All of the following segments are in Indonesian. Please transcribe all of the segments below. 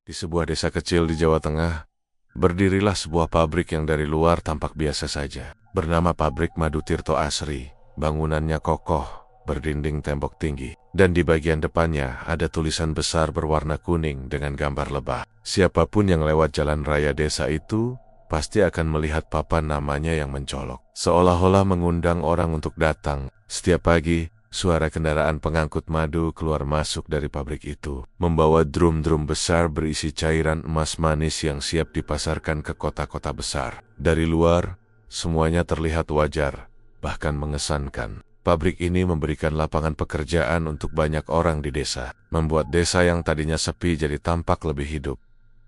Di sebuah desa kecil di Jawa Tengah, berdirilah sebuah pabrik yang dari luar tampak biasa saja. Bernama Pabrik Madu Tirto Asri. Bangunannya kokoh, berdinding tembok tinggi, dan di bagian depannya ada tulisan besar berwarna kuning dengan gambar lebah. Siapapun yang lewat jalan raya desa itu, pasti akan melihat papan namanya yang mencolok, seolah-olah mengundang orang untuk datang. Setiap pagi, suara kendaraan pengangkut madu keluar masuk dari pabrik itu, membawa drum-drum besar berisi cairan emas manis yang siap dipasarkan ke kota-kota besar. Dari luar, semuanya terlihat wajar, bahkan mengesankan. Pabrik ini memberikan lapangan pekerjaan untuk banyak orang di desa, membuat desa yang tadinya sepi jadi tampak lebih hidup.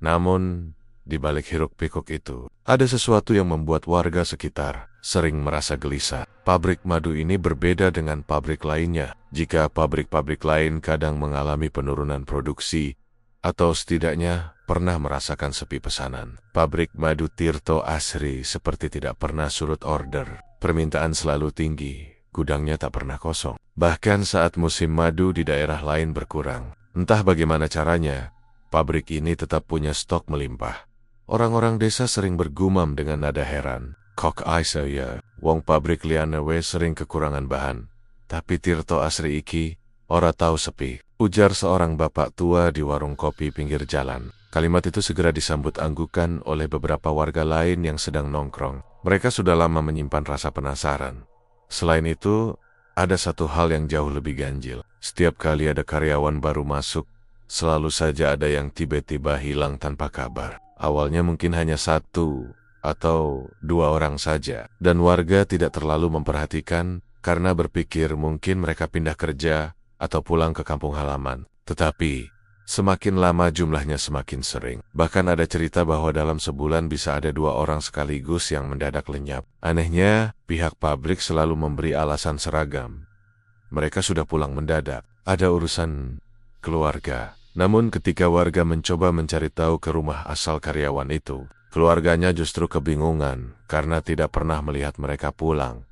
Namun, di balik hiruk-pikuk itu, ada sesuatu yang membuat warga sekitar sering merasa gelisah. Pabrik madu ini berbeda dengan pabrik lainnya. Jika pabrik-pabrik lain kadang mengalami penurunan produksi, atau setidaknya pernah merasakan sepi pesanan, Pabrik Madu Tirto Asri seperti tidak pernah surut order. Permintaan selalu tinggi, gudangnya tak pernah kosong. Bahkan saat musim madu di daerah lain berkurang, entah bagaimana caranya, pabrik ini tetap punya stok melimpah. Orang-orang desa sering bergumam dengan nada heran. Kok aisa ya, wong pabrik liane we sering kekurangan bahan. Tapi Tirto Asri iki, ora tahu sepi, ujar seorang bapak tua di warung kopi pinggir jalan. Kalimat itu segera disambut anggukan oleh beberapa warga lain yang sedang nongkrong. Mereka sudah lama menyimpan rasa penasaran. Selain itu, ada satu hal yang jauh lebih ganjil. Setiap kali ada karyawan baru masuk, selalu saja ada yang tiba-tiba hilang tanpa kabar. Awalnya mungkin hanya satu atau dua orang saja, dan warga tidak terlalu memperhatikan karena berpikir mungkin mereka pindah kerja atau pulang ke kampung halaman. Tetapi, semakin lama jumlahnya semakin sering. Bahkan ada cerita bahwa dalam sebulan bisa ada 2 orang sekaligus yang mendadak lenyap. Anehnya, pihak pabrik selalu memberi alasan seragam. Mereka sudah pulang mendadak, ada urusan keluarga. Namun ketika warga mencoba mencari tahu ke rumah asal karyawan itu, keluarganya justru kebingungan karena tidak pernah melihat mereka pulang.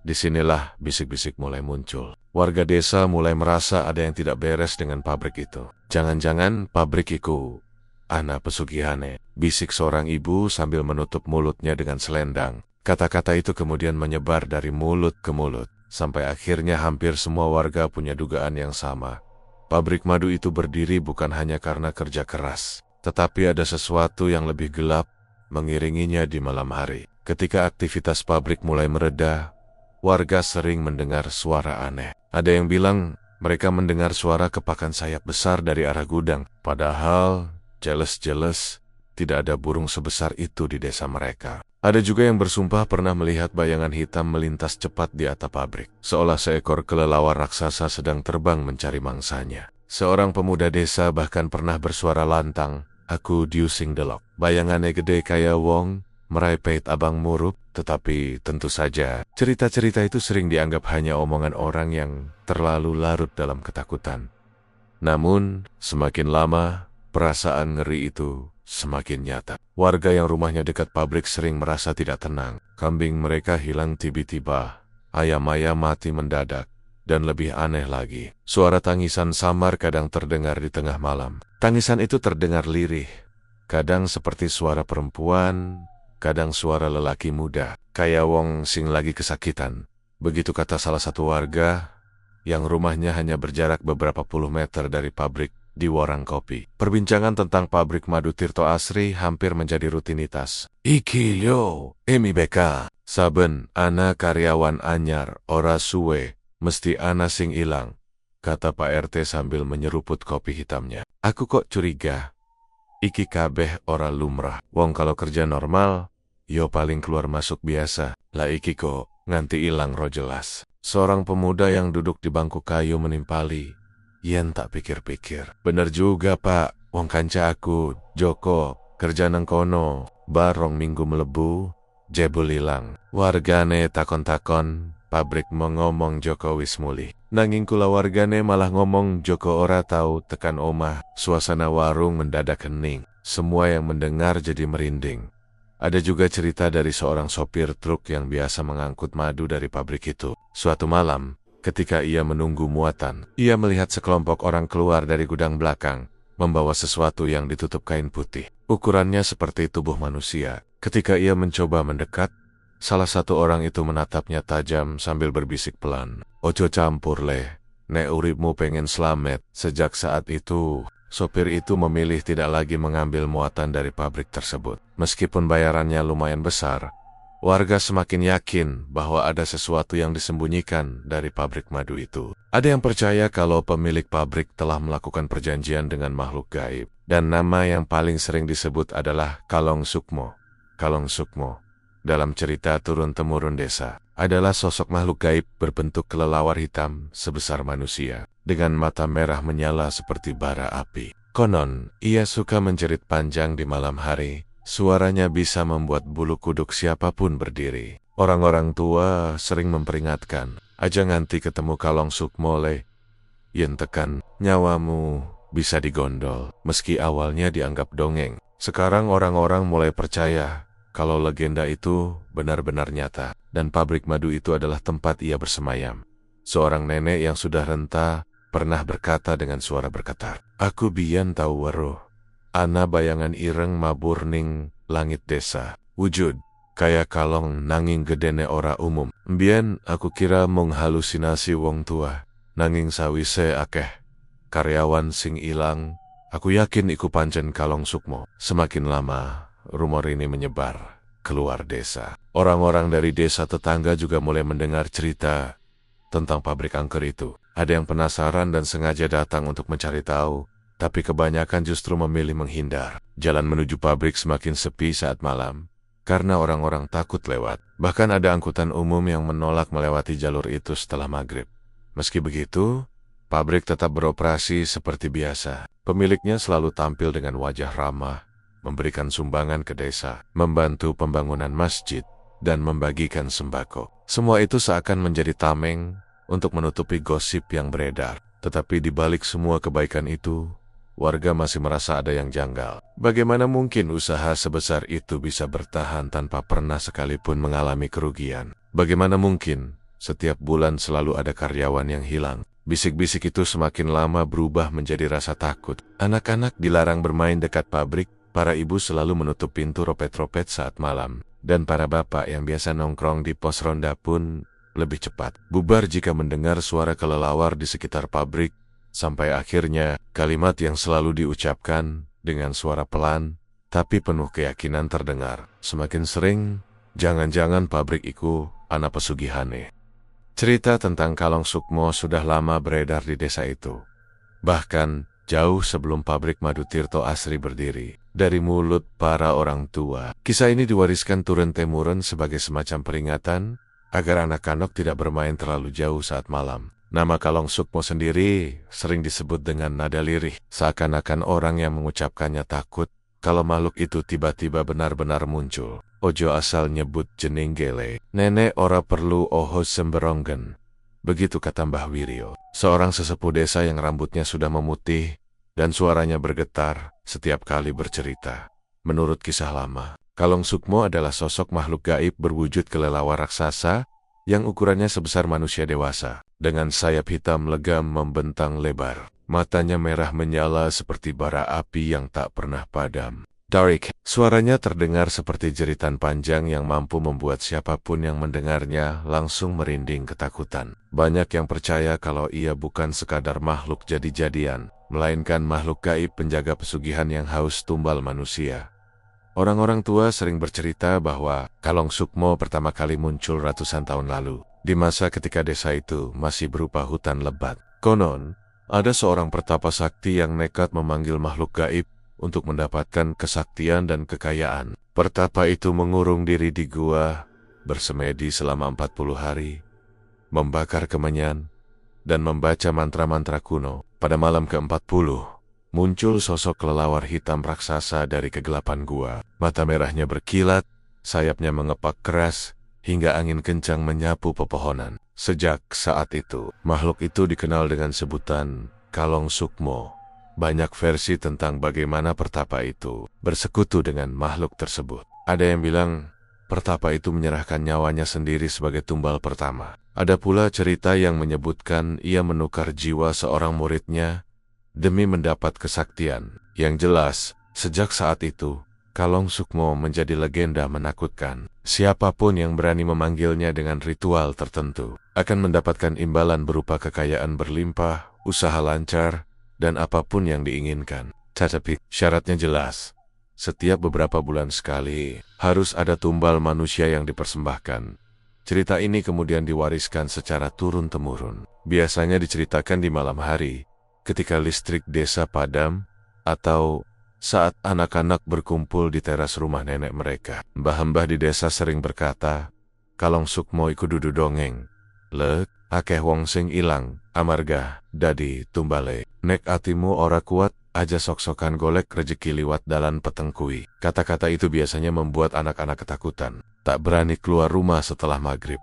Disinilah bisik-bisik mulai muncul. Warga desa mulai merasa ada yang tidak beres dengan pabrik itu. Jangan-jangan pabrik itu ana pesugihane, bisik seorang ibu sambil menutup mulutnya dengan selendang. Kata-kata itu kemudian menyebar dari mulut ke mulut, sampai akhirnya hampir semua warga punya dugaan yang sama. Pabrik madu itu berdiri bukan hanya karena kerja keras, tetapi ada sesuatu yang lebih gelap mengiringinya di malam hari. Ketika aktivitas pabrik mulai mereda, warga sering mendengar suara aneh. Ada yang bilang mereka mendengar suara kepakan sayap besar dari arah gudang. Padahal, jelas-jelas tidak ada burung sebesar itu di desa mereka. Ada juga yang bersumpah pernah melihat bayangan hitam melintas cepat di atap pabrik, seolah seekor kelelawar raksasa sedang terbang mencari mangsanya. Seorang pemuda desa bahkan pernah bersuara lantang, "Aku diusing delok. Bayangannya gede kaya wong, meraipet abang murup." Tetapi tentu saja, cerita-cerita itu sering dianggap hanya omongan orang yang terlalu larut dalam ketakutan. Namun, semakin lama, perasaan ngeri itu semakin nyata. Warga yang rumahnya dekat pabrik sering merasa tidak tenang. Kambing mereka hilang tiba-tiba, ayam-ayam mati mendadak, dan lebih aneh lagi, suara tangisan samar kadang terdengar di tengah malam. Tangisan itu terdengar lirih, kadang seperti suara perempuan, kadang suara lelaki muda, kayak wong sing lagi kesakitan. Begitu kata salah satu warga yang rumahnya hanya berjarak beberapa puluh meter dari pabrik di warung kopi. Perbincangan tentang pabrik madu Tirto Asri hampir menjadi rutinitas. "Iki yo, Emi Beka, saben ana karyawan anyar ora suwe, mesti ana sing ilang," kata Pak RT sambil menyeruput kopi hitamnya. "Aku kok curiga, iki kabeh ora lumrah. Wong kalau kerja normal, yo paling keluar masuk biasa. Lah iki kok nganti ilang ro jelas." Seorang pemuda yang duduk di bangku kayu menimpali. "Yen tak pikir-pikir, bener juga pak, wong kanca aku, Joko, kerja nang kono, barong minggu melebu, jebul ilang." Wargane takon-takon, pabrik mau ngomong Joko wis mulih. Nanging kula wargane malah ngomong Joko ora tahu tekan omah. Suasana warung mendadak hening. Semua yang mendengar jadi merinding. Ada juga cerita dari seorang sopir truk yang biasa mengangkut madu dari pabrik itu. Suatu malam, ketika ia menunggu muatan, ia melihat sekelompok orang keluar dari gudang belakang. membawa sesuatu yang ditutup kain putih. Ukurannya seperti tubuh manusia. Ketika ia mencoba mendekat, salah satu orang itu menatapnya tajam sambil berbisik pelan. "Ojo campur leh, nek uripmu pengen slamet." Sejak saat itu, sopir itu memilih tidak lagi mengambil muatan dari pabrik tersebut. Meskipun bayarannya lumayan besar, warga semakin yakin bahwa ada sesuatu yang disembunyikan dari pabrik madu itu. Ada yang percaya kalau pemilik pabrik telah melakukan perjanjian dengan makhluk gaib, dan nama yang paling sering disebut adalah Kalong Sukmo. Kalong Sukmo, dalam cerita turun-temurun desa, adalah sosok makhluk gaib berbentuk kelelawar hitam sebesar manusia, dengan mata merah menyala seperti bara api. Konon, ia suka menjerit panjang di malam hari. Suaranya bisa membuat bulu kuduk siapapun berdiri. Orang-orang tua sering memperingatkan, "Aja nganti ketemu Kalong Sukmo le, yen tekan nyawamu bisa digondol." Meski awalnya dianggap dongeng, sekarang orang-orang mulai percaya kalau legenda itu benar-benar nyata, dan pabrik madu itu adalah tempat ia bersemayam. Seorang nenek yang sudah renta pernah berkata dengan suara bergetar, "Aku biyen tau weruh ana bayangan ireng mabur ning langit desa. Wujud kaya kalong nanging gedene ora umum. Mbien aku kira mung halusinasi wong tua, nanging sawise akeh karyawan sing ilang, aku yakin iku pancen Kalong Sukmo." Semakin lama, rumor ini menyebar keluar desa. Orang-orang dari desa tetangga juga mulai mendengar cerita tentang pabrik angker itu. Ada yang penasaran dan sengaja datang untuk mencari tahu, tapi kebanyakan justru memilih menghindar. Jalan menuju pabrik semakin sepi saat malam, karena orang-orang takut lewat. Bahkan ada angkutan umum yang menolak melewati jalur itu setelah maghrib. Meski begitu, pabrik tetap beroperasi seperti biasa. Pemiliknya selalu tampil dengan wajah ramah, memberikan sumbangan ke desa, membantu pembangunan masjid, dan membagikan sembako. Semua itu seakan menjadi tameng untuk menutupi gosip yang beredar. Tetapi di balik semua kebaikan itu, warga masih merasa ada yang janggal. Bagaimana mungkin usaha sebesar itu bisa bertahan tanpa pernah sekalipun mengalami kerugian? Bagaimana mungkin setiap bulan selalu ada karyawan yang hilang? Bisik-bisik itu semakin lama berubah menjadi rasa takut. Anak-anak dilarang bermain dekat pabrik, para ibu selalu menutup pintu ropet-ropet saat malam, dan para bapak yang biasa nongkrong di pos ronda pun lebih cepat bubar jika mendengar suara kelelawar di sekitar pabrik. Sampai akhirnya, kalimat yang selalu diucapkan dengan suara pelan, tapi penuh keyakinan terdengar. Semakin sering, "Jangan-jangan pabrik iku ana pesugihane." Cerita tentang Kalong Sukmo sudah lama beredar di desa itu. Bahkan, jauh sebelum pabrik madu Tirto Asri berdiri. Dari mulut para orang tua, kisah ini diwariskan turun-temurun sebagai semacam peringatan agar anak-anak tidak bermain terlalu jauh saat malam. Nama Kalong Sukmo sendiri sering disebut dengan nada lirih, seakan-akan orang yang mengucapkannya takut kalau makhluk itu tiba-tiba benar-benar muncul. "Ojo asal nyebut jeneng gele, nenek ora perlu oho semberonggen." Begitu kata Mbah Wiryo, seorang sesepuh desa yang rambutnya sudah memutih dan suaranya bergetar setiap kali bercerita. Menurut kisah lama, Kalong Sukmo adalah sosok makhluk gaib berwujud kelelawar raksasa yang ukurannya sebesar manusia dewasa, dengan sayap hitam legam membentang lebar. Matanya merah menyala seperti bara api yang tak pernah padam. Darik, suaranya terdengar seperti jeritan panjang yang mampu membuat siapapun yang mendengarnya langsung merinding ketakutan. Banyak yang percaya kalau ia bukan sekadar makhluk jadi-jadian, melainkan makhluk gaib penjaga pesugihan yang haus tumbal manusia. Orang-orang tua sering bercerita bahwa Kalong Sukmo pertama kali muncul ratusan tahun lalu, di masa ketika desa itu masih berupa hutan lebat. Konon, ada seorang pertapa sakti yang nekat memanggil makhluk gaib untuk mendapatkan kesaktian dan kekayaan. Pertapa itu mengurung diri di gua, bersemedi selama 40 hari, membakar kemenyan, dan membaca mantra-mantra kuno. Pada malam ke-40, muncul sosok kelelawar hitam raksasa dari kegelapan gua. Mata merahnya berkilat, sayapnya mengepak keras, hingga angin kencang menyapu pepohonan. Sejak saat itu, makhluk itu dikenal dengan sebutan Kalong Sukmo. Banyak versi tentang bagaimana pertapa itu bersekutu dengan makhluk tersebut. Ada yang bilang, pertapa itu menyerahkan nyawanya sendiri sebagai tumbal pertama. Ada pula cerita yang menyebutkan ia menukar jiwa seorang muridnya demi mendapat kesaktian. Yang jelas, sejak saat itu, Kalong Sukmo menjadi legenda menakutkan. Siapapun yang berani memanggilnya dengan ritual tertentu akan mendapatkan imbalan berupa kekayaan berlimpah, usaha lancar, dan apapun yang diinginkan. Tetapi syaratnya jelas. Setiap beberapa bulan sekali, harus ada tumbal manusia yang dipersembahkan. Cerita ini kemudian diwariskan secara turun-temurun. Biasanya diceritakan di malam hari, ketika listrik desa padam, atau saat anak-anak berkumpul di teras rumah nenek mereka. Mbah-mbah di desa sering berkata, Kalong Sukmo iku dudu dongeng. Lek, akeh wong sing ilang, amarga, dadi tumbale. Nek atimu ora kuat, aja sok-sokan golek rejeki liwat dalan peteng kui. Kata-kata itu biasanya membuat anak-anak ketakutan, tak berani keluar rumah setelah maghrib.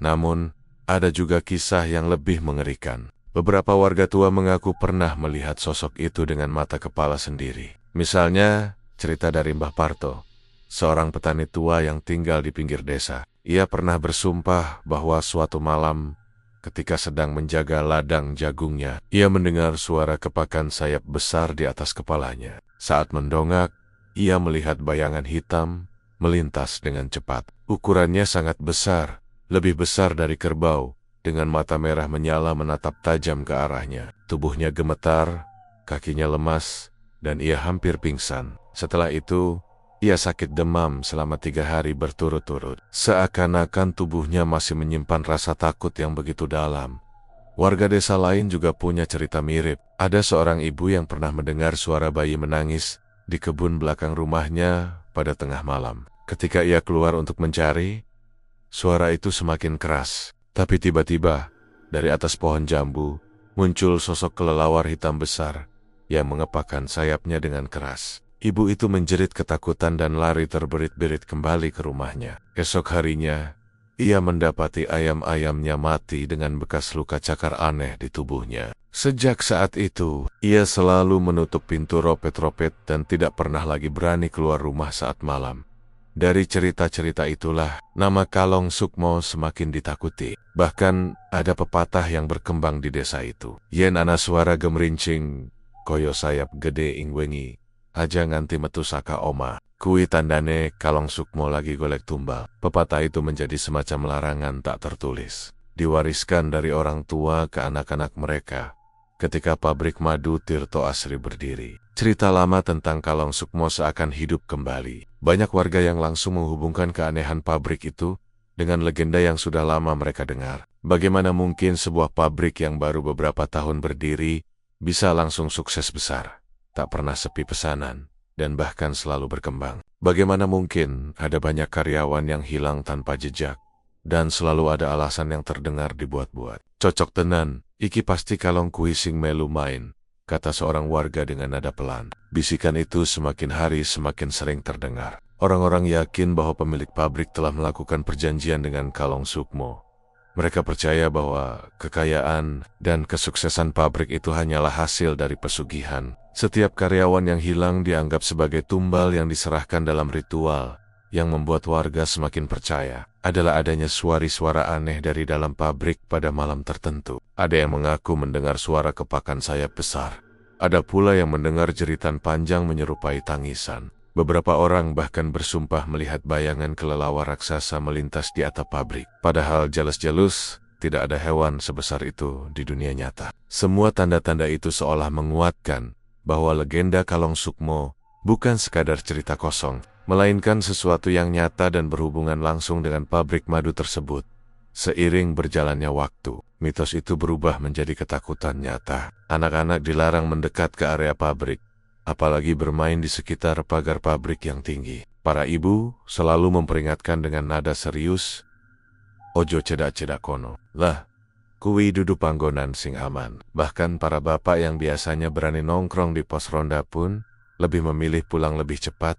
Namun, ada juga kisah yang lebih mengerikan. Beberapa warga tua mengaku pernah melihat sosok itu dengan mata kepala sendiri. Misalnya, cerita dari Mbah Parto, seorang petani tua yang tinggal di pinggir desa. Ia pernah bersumpah bahwa suatu malam, ketika sedang menjaga ladang jagungnya, ia mendengar suara kepakan sayap besar di atas kepalanya. Saat mendongak, ia melihat bayangan hitam melintas dengan cepat. Ukurannya sangat besar, lebih besar dari kerbau, dengan mata merah menyala menatap tajam ke arahnya. Tubuhnya gemetar, kakinya lemas, dan ia hampir pingsan. Setelah itu, ia sakit demam selama 3 hari berturut-turut. Seakan-akan tubuhnya masih menyimpan rasa takut yang begitu dalam. Warga desa lain juga punya cerita mirip. Ada seorang ibu yang pernah mendengar suara bayi menangis di kebun belakang rumahnya pada tengah malam. Ketika ia keluar untuk mencari, suara itu semakin keras. Tapi tiba-tiba, dari atas pohon jambu, muncul sosok kelelawar hitam besar yang mengepakkan sayapnya dengan keras. Ibu itu menjerit ketakutan dan lari terberit-berit kembali ke rumahnya. Esok harinya, ia mendapati ayam-ayamnya mati dengan bekas luka cakar aneh di tubuhnya. Sejak saat itu, ia selalu menutup pintu ropet-ropet dan tidak pernah lagi berani keluar rumah saat malam. Dari cerita-cerita itulah, nama Kalong Sukmo semakin ditakuti. Bahkan, ada pepatah yang berkembang di desa itu. Yen ana suara gemerincing, koyo sayap gede ing wengi, aja nganti metu saka oma. Kui tandane Kalong Sukmo lagi golek tumbal. Pepatah itu menjadi semacam larangan tak tertulis, diwariskan dari orang tua ke anak-anak mereka ketika pabrik madu Tirto Asri berdiri. Cerita lama tentang Kalong Sukmo seakan hidup kembali. Banyak warga yang langsung menghubungkan keanehan pabrik itu dengan legenda yang sudah lama mereka dengar. Bagaimana mungkin sebuah pabrik yang baru beberapa tahun berdiri bisa langsung sukses besar, tak pernah sepi pesanan, dan bahkan selalu berkembang? Bagaimana mungkin ada banyak karyawan yang hilang tanpa jejak, dan selalu ada alasan yang terdengar dibuat-buat? Cocok tenan, iki pasti Kalong kui sing melu main, kata seorang warga dengan nada pelan. Bisikan itu semakin hari semakin sering terdengar. Orang-orang yakin bahwa pemilik pabrik telah melakukan perjanjian dengan Kalong Sukmo. Mereka percaya bahwa kekayaan dan kesuksesan pabrik itu hanyalah hasil dari pesugihan. Setiap karyawan yang hilang dianggap sebagai tumbal yang diserahkan dalam ritual. Yang membuat warga semakin percaya adalah adanya suara aneh dari dalam pabrik pada malam tertentu. Ada yang mengaku mendengar suara kepakan sayap besar. Ada pula yang mendengar jeritan panjang menyerupai tangisan. Beberapa orang bahkan bersumpah melihat bayangan kelelawar raksasa melintas di atap pabrik. Padahal jelas-jelas tidak ada hewan sebesar itu di dunia nyata. Semua tanda-tanda itu seolah menguatkan bahwa legenda Kalong Sukmo bukan sekadar cerita kosong, melainkan sesuatu yang nyata dan berhubungan langsung dengan pabrik madu tersebut. Seiring berjalannya waktu, mitos itu berubah menjadi ketakutan nyata. Anak-anak dilarang mendekat ke area pabrik, apalagi bermain di sekitar pagar pabrik yang tinggi. Para ibu selalu memperingatkan dengan nada serius, "Ojo cedak-cedak kono. Lah, kuwi dudu panggonan sing aman." Bahkan para bapak yang biasanya berani nongkrong di pos ronda pun lebih memilih pulang lebih cepat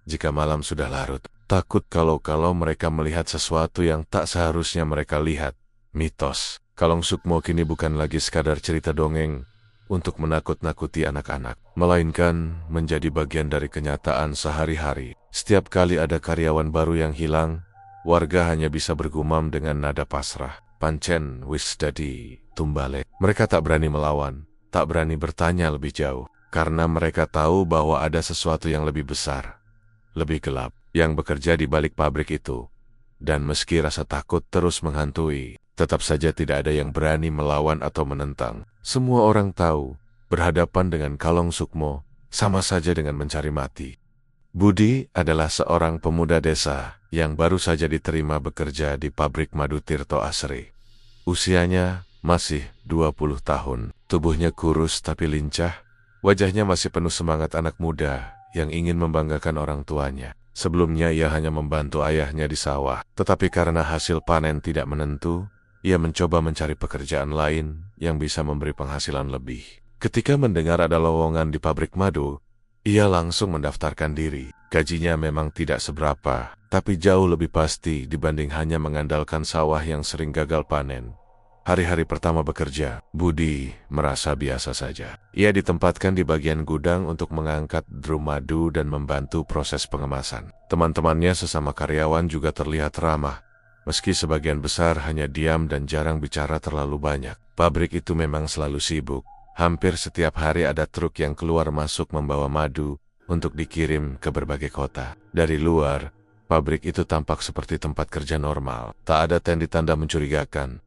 jika malam sudah larut. Takut kalau mereka melihat sesuatu yang tak seharusnya mereka lihat. Mitos Kalong Sukmo kini bukan lagi sekadar cerita dongeng untuk menakut-nakuti anak-anak, melainkan menjadi bagian dari kenyataan sehari-hari. Setiap kali ada karyawan baru yang hilang, warga hanya bisa bergumam dengan nada pasrah, "Pancen wis dadi tumbale." Mereka tak berani melawan, tak berani bertanya lebih jauh, karena mereka tahu bahwa ada sesuatu yang lebih besar, lebih gelap, yang bekerja di balik pabrik itu. Dan meski rasa takut terus menghantui, tetap saja tidak ada yang berani melawan atau menentang. Semua orang tahu, berhadapan dengan Kalong Sukmo, sama saja dengan mencari mati. Budi adalah seorang pemuda desa yang baru saja diterima bekerja di pabrik madu Tirto Asri. Usianya masih 20 tahun, tubuhnya kurus tapi lincah, wajahnya masih penuh semangat anak muda yang ingin membanggakan orang tuanya. Sebelumnya ia hanya membantu ayahnya di sawah, tetapi karena hasil panen tidak menentu, ia mencoba mencari pekerjaan lain yang bisa memberi penghasilan lebih. Ketika mendengar ada lowongan di pabrik madu, ia langsung mendaftarkan diri. Gajinya memang tidak seberapa, tapi jauh lebih pasti dibanding hanya mengandalkan sawah yang sering gagal panen. Hari-hari pertama bekerja, Budi merasa biasa saja. Ia ditempatkan di bagian gudang untuk mengangkat drum madu dan membantu proses pengemasan. Teman-temannya sesama karyawan juga terlihat ramah, meski sebagian besar hanya diam dan jarang bicara terlalu banyak. Pabrik itu memang selalu sibuk. Hampir setiap hari ada truk yang keluar masuk membawa madu untuk dikirim ke berbagai kota. Dari luar, pabrik itu tampak seperti tempat kerja normal. Tak ada tanda-tanda mencurigakan.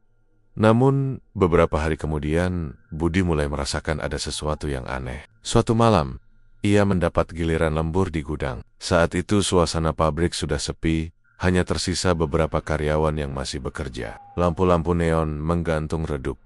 Namun, beberapa hari kemudian, Budi mulai merasakan ada sesuatu yang aneh. Suatu malam, ia mendapat giliran lembur di gudang. Saat itu suasana pabrik sudah sepi, hanya tersisa beberapa karyawan yang masih bekerja. Lampu-lampu neon menggantung redup.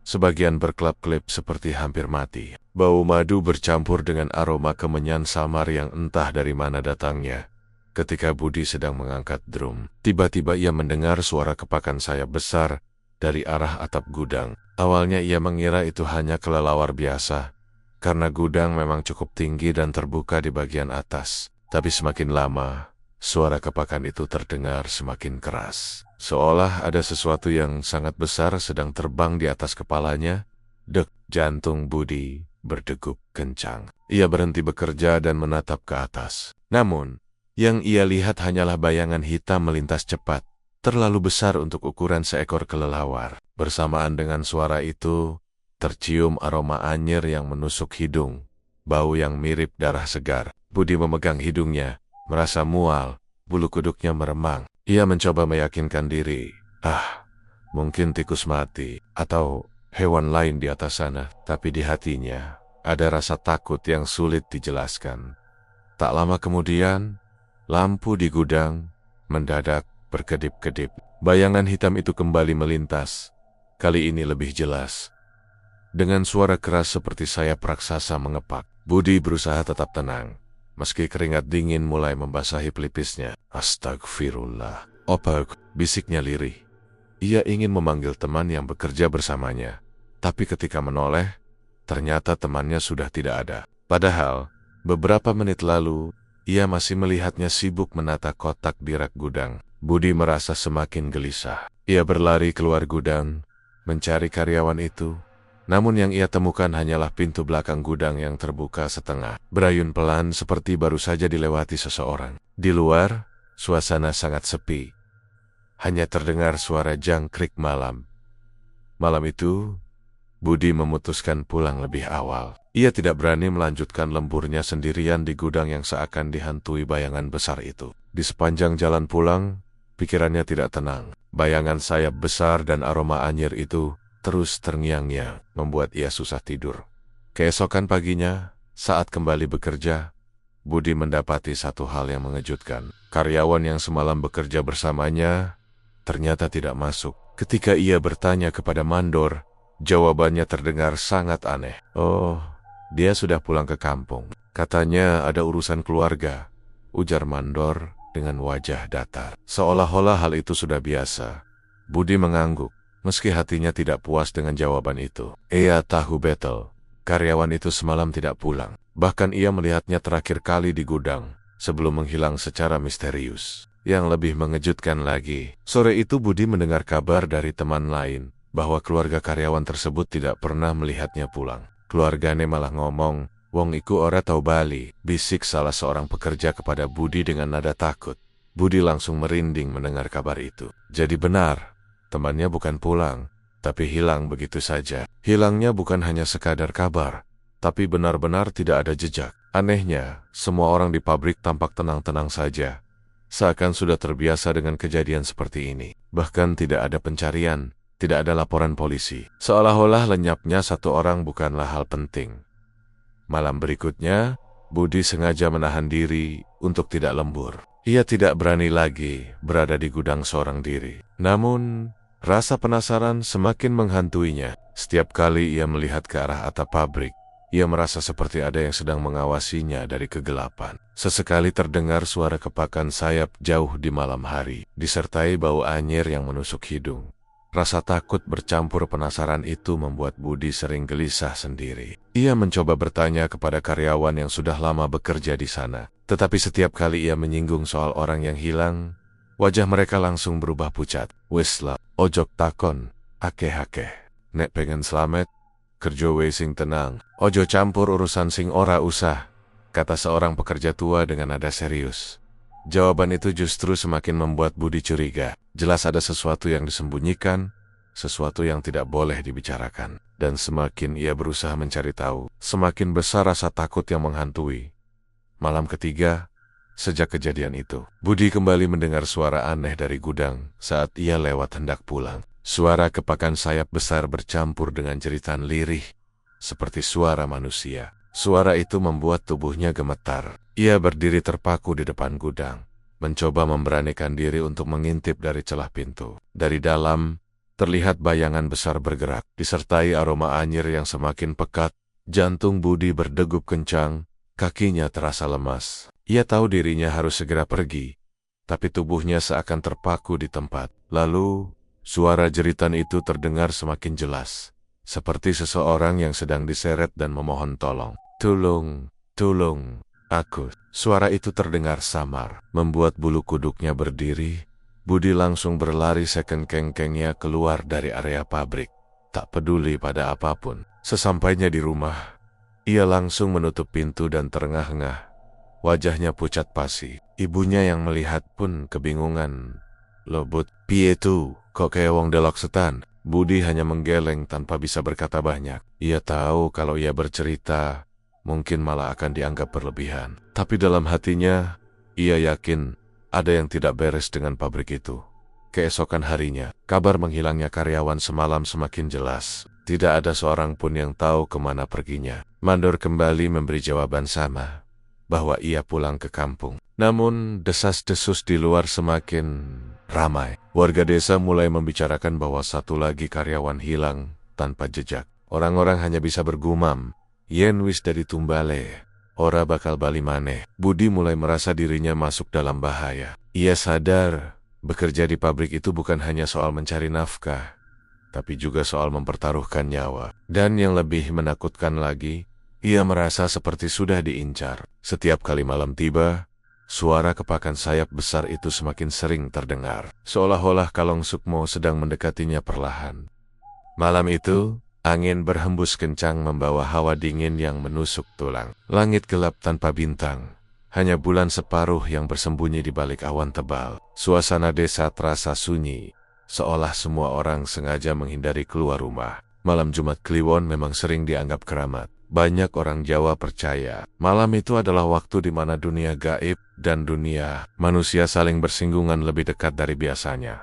Sebagian berkelap-kelip seperti hampir mati. Bau madu bercampur dengan aroma kemenyan samar yang entah dari mana datangnya. Ketika Budi sedang mengangkat drum, tiba-tiba ia mendengar suara kepakan sayap besar dari arah atap gudang. Awalnya ia mengira itu hanya kelelawar biasa, karena gudang memang cukup tinggi dan terbuka di bagian atas. Tapi semakin lama, suara kepakan itu terdengar semakin keras. Seolah ada sesuatu yang sangat besar sedang terbang di atas kepalanya. Dek, jantung Budi berdegup kencang. Ia berhenti bekerja dan menatap ke atas. Namun, yang ia lihat hanyalah bayangan hitam melintas cepat, terlalu besar untuk ukuran seekor kelelawar. Bersamaan dengan suara itu, tercium aroma anyir yang menusuk hidung, bau yang mirip darah segar. Budi memegang hidungnya, merasa mual, bulu kuduknya meremang. Ia mencoba meyakinkan diri, mungkin tikus mati, atau hewan lain di atas sana. Tapi di hatinya, ada rasa takut yang sulit dijelaskan. Tak lama kemudian, lampu di gudang mendadak berkedip-kedip. Bayangan hitam itu kembali melintas, kali ini lebih jelas. Dengan suara keras seperti sayap raksasa mengepak, Budi berusaha tetap tenang. Meski keringat dingin mulai membasahi pelipisnya. Astagfirullah. Opak, bisiknya lirih. Ia ingin memanggil teman yang bekerja bersamanya. Tapi ketika menoleh, ternyata temannya sudah tidak ada. Padahal, beberapa menit lalu, ia masih melihatnya sibuk menata kotak di rak gudang. Budi merasa semakin gelisah. Ia berlari keluar gudang, mencari karyawan itu. Namun yang ia temukan hanyalah pintu belakang gudang yang terbuka setengah, berayun pelan seperti baru saja dilewati seseorang. Di luar, suasana sangat sepi. Hanya terdengar suara jangkrik malam. Malam itu, Budi memutuskan pulang lebih awal. Ia tidak berani melanjutkan lemburnya sendirian di gudang yang seakan dihantui bayangan besar itu. Di sepanjang jalan pulang, pikirannya tidak tenang. Bayangan sayap besar dan aroma anyir itu terus terngiang-ngiang, membuat ia susah tidur. Keesokan paginya, saat kembali bekerja, Budi mendapati satu hal yang mengejutkan. Karyawan yang semalam bekerja bersamanya ternyata tidak masuk. Ketika ia bertanya kepada mandor, jawabannya terdengar sangat aneh. Oh, dia sudah pulang ke kampung. Katanya ada urusan keluarga, ujar mandor dengan wajah datar. Seolah-olah hal itu sudah biasa. Budi mengangguk. Meski hatinya tidak puas dengan jawaban itu. Ia tahu betul, karyawan itu semalam tidak pulang. Bahkan ia melihatnya terakhir kali di gudang, sebelum menghilang secara misterius. Yang lebih mengejutkan lagi, sore itu Budi mendengar kabar dari teman lain, bahwa keluarga karyawan tersebut tidak pernah melihatnya pulang. Keluarganya malah ngomong, "Wong iku ora tau bali," bisik salah seorang pekerja kepada Budi dengan nada takut. Budi langsung merinding mendengar kabar itu. Jadi benar, temannya bukan pulang, tapi hilang begitu saja. Hilangnya bukan hanya sekadar kabar, tapi benar-benar tidak ada jejak. Anehnya, semua orang di pabrik tampak tenang-tenang saja, seakan sudah terbiasa dengan kejadian seperti ini. Bahkan tidak ada pencarian, tidak ada laporan polisi. Seolah-olah lenyapnya satu orang bukanlah hal penting. Malam berikutnya, Budi sengaja menahan diri untuk tidak lembur. Ia tidak berani lagi berada di gudang seorang diri. Namun, rasa penasaran semakin menghantuinya. Setiap kali ia melihat ke arah atap pabrik, ia merasa seperti ada yang sedang mengawasinya dari kegelapan. Sesekali terdengar suara kepakan sayap jauh di malam hari, disertai bau anyir yang menusuk hidung. Rasa takut bercampur penasaran itu membuat Budi sering gelisah sendiri. Ia mencoba bertanya kepada karyawan yang sudah lama bekerja di sana. Tetapi setiap kali ia menyinggung soal orang yang hilang, wajah mereka langsung berubah pucat. Wis lah, ojok takon, akeh-akeh. Nek pengen selamat, kerja we sing tenang. Ojo campur urusan sing ora usah, kata seorang pekerja tua dengan nada serius. Jawaban itu justru semakin membuat Budi curiga. Jelas ada sesuatu yang disembunyikan, sesuatu yang tidak boleh dibicarakan. Dan semakin ia berusaha mencari tahu, semakin besar rasa takut yang menghantui. Malam ketiga, sejak kejadian itu, Budi kembali mendengar suara aneh dari gudang saat ia lewat hendak pulang. Suara kepakan sayap besar bercampur dengan jeritan lirih, seperti suara manusia. Suara itu membuat tubuhnya gemetar. Ia berdiri terpaku di depan gudang, mencoba memberanikan diri untuk mengintip dari celah pintu. Dari dalam, terlihat bayangan besar bergerak, disertai aroma anyir yang semakin pekat. Jantung Budi berdegup kencang, kakinya terasa lemas. Ia tahu dirinya harus segera pergi, tapi tubuhnya seakan terpaku di tempat. Lalu, suara jeritan itu terdengar semakin jelas, seperti seseorang yang sedang diseret dan memohon tolong. Tolong, tolong, aku. Suara itu terdengar samar, membuat bulu kuduknya berdiri. Budi langsung berlari sekengkeng-kengnya keluar dari area pabrik, tak peduli pada apapun. Sesampainya di rumah, ia langsung menutup pintu dan terengah-engah. Wajahnya pucat pasi. Ibunya yang melihat pun kebingungan. Loh Bud, piye tu? Kok kayak wong delok setan? Budi hanya menggeleng tanpa bisa berkata banyak. Ia tahu kalau ia bercerita, mungkin malah akan dianggap berlebihan. Tapi dalam hatinya, ia yakin ada yang tidak beres dengan pabrik itu. Keesokan harinya, kabar menghilangnya karyawan semalam semakin jelas. Tidak ada seorang pun yang tahu kemana perginya. Mandor kembali memberi jawaban sama, bahwa ia pulang ke kampung. Namun, desas-desus di luar semakin ramai. Warga desa mulai membicarakan bahwa satu lagi karyawan hilang tanpa jejak. Orang-orang hanya bisa bergumam, yen wis dari tumbale, ora bakal bali maneh. Budi mulai merasa dirinya masuk dalam bahaya. Ia sadar, bekerja di pabrik itu bukan hanya soal mencari nafkah, tapi juga soal mempertaruhkan nyawa. Dan yang lebih menakutkan lagi, ia merasa seperti sudah diincar. Setiap kali malam tiba, suara kepakan sayap besar itu semakin sering terdengar, seolah-olah Kalong Sukmo sedang mendekatinya perlahan. Malam itu, angin berhembus kencang membawa hawa dingin yang menusuk tulang. Langit gelap tanpa bintang, hanya bulan separuh yang bersembunyi di balik awan tebal. Suasana desa terasa sunyi, seolah semua orang sengaja menghindari keluar rumah. Malam Jumat Kliwon memang sering dianggap keramat. Banyak orang Jawa percaya, malam itu adalah waktu di mana dunia gaib dan dunia manusia saling bersinggungan lebih dekat dari biasanya.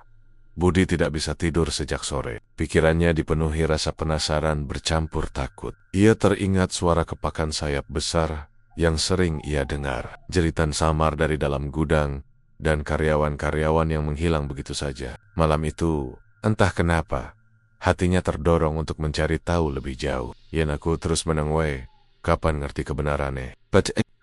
Budi tidak bisa tidur sejak sore. Pikirannya dipenuhi rasa penasaran bercampur takut. Ia teringat suara kepakan sayap besar yang sering ia dengar. Jeritan samar dari dalam gudang, dan karyawan-karyawan yang menghilang begitu saja. Malam itu, entah kenapa, hatinya terdorong untuk mencari tahu lebih jauh. Yen aku terus menengwe, kapan ngerti kebenarannya?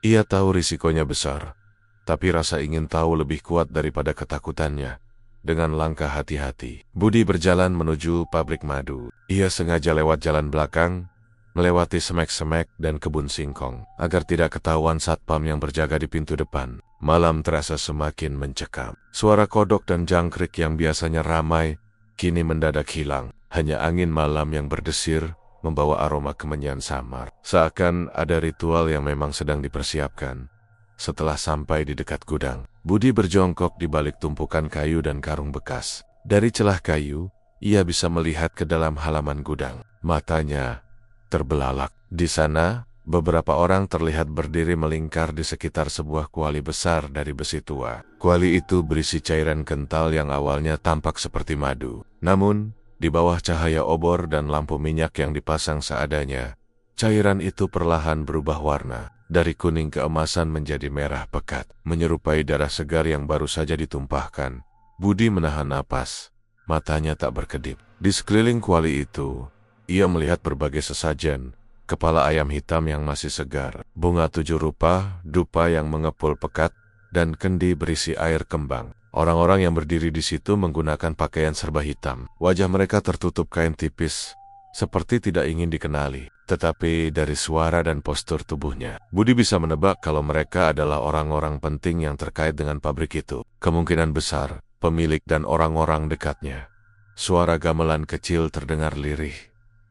Ia tahu risikonya besar, tapi rasa ingin tahu lebih kuat daripada ketakutannya. Dengan langkah hati-hati, Budi berjalan menuju pabrik madu. Ia sengaja lewat jalan belakang, melewati semek-semek dan kebun singkong, agar tidak ketahuan satpam yang berjaga di pintu depan. Malam terasa semakin mencekam. Suara kodok dan jangkrik yang biasanya ramai, kini mendadak hilang. Hanya angin malam yang berdesir, membawa aroma kemenyan samar. Seakan ada ritual yang memang sedang dipersiapkan. Setelah sampai di dekat gudang, Budi berjongkok di balik tumpukan kayu dan karung bekas. Dari celah kayu, ia bisa melihat ke dalam halaman gudang. Matanya terbelalak. Di sana, beberapa orang terlihat berdiri melingkar di sekitar sebuah kuali besar dari besi tua. Kuali itu berisi cairan kental yang awalnya tampak seperti madu. Namun, di bawah cahaya obor dan lampu minyak yang dipasang seadanya, cairan itu perlahan berubah warna. Dari kuning keemasan menjadi merah pekat, menyerupai darah segar yang baru saja ditumpahkan. Budi menahan napas. Matanya tak berkedip. Di sekeliling kuali itu, ia melihat berbagai sesajen. Kepala ayam hitam yang masih segar, bunga 7 rupa, dupa yang mengepul pekat, dan kendi berisi air kembang. Orang-orang yang berdiri di situ menggunakan pakaian serba hitam. Wajah mereka tertutup kain tipis, seperti tidak ingin dikenali. Tetapi dari suara dan postur tubuhnya, Budi bisa menebak kalau mereka adalah orang-orang penting yang terkait dengan pabrik itu. Kemungkinan besar, pemilik dan orang-orang dekatnya. Suara gamelan kecil terdengar lirih.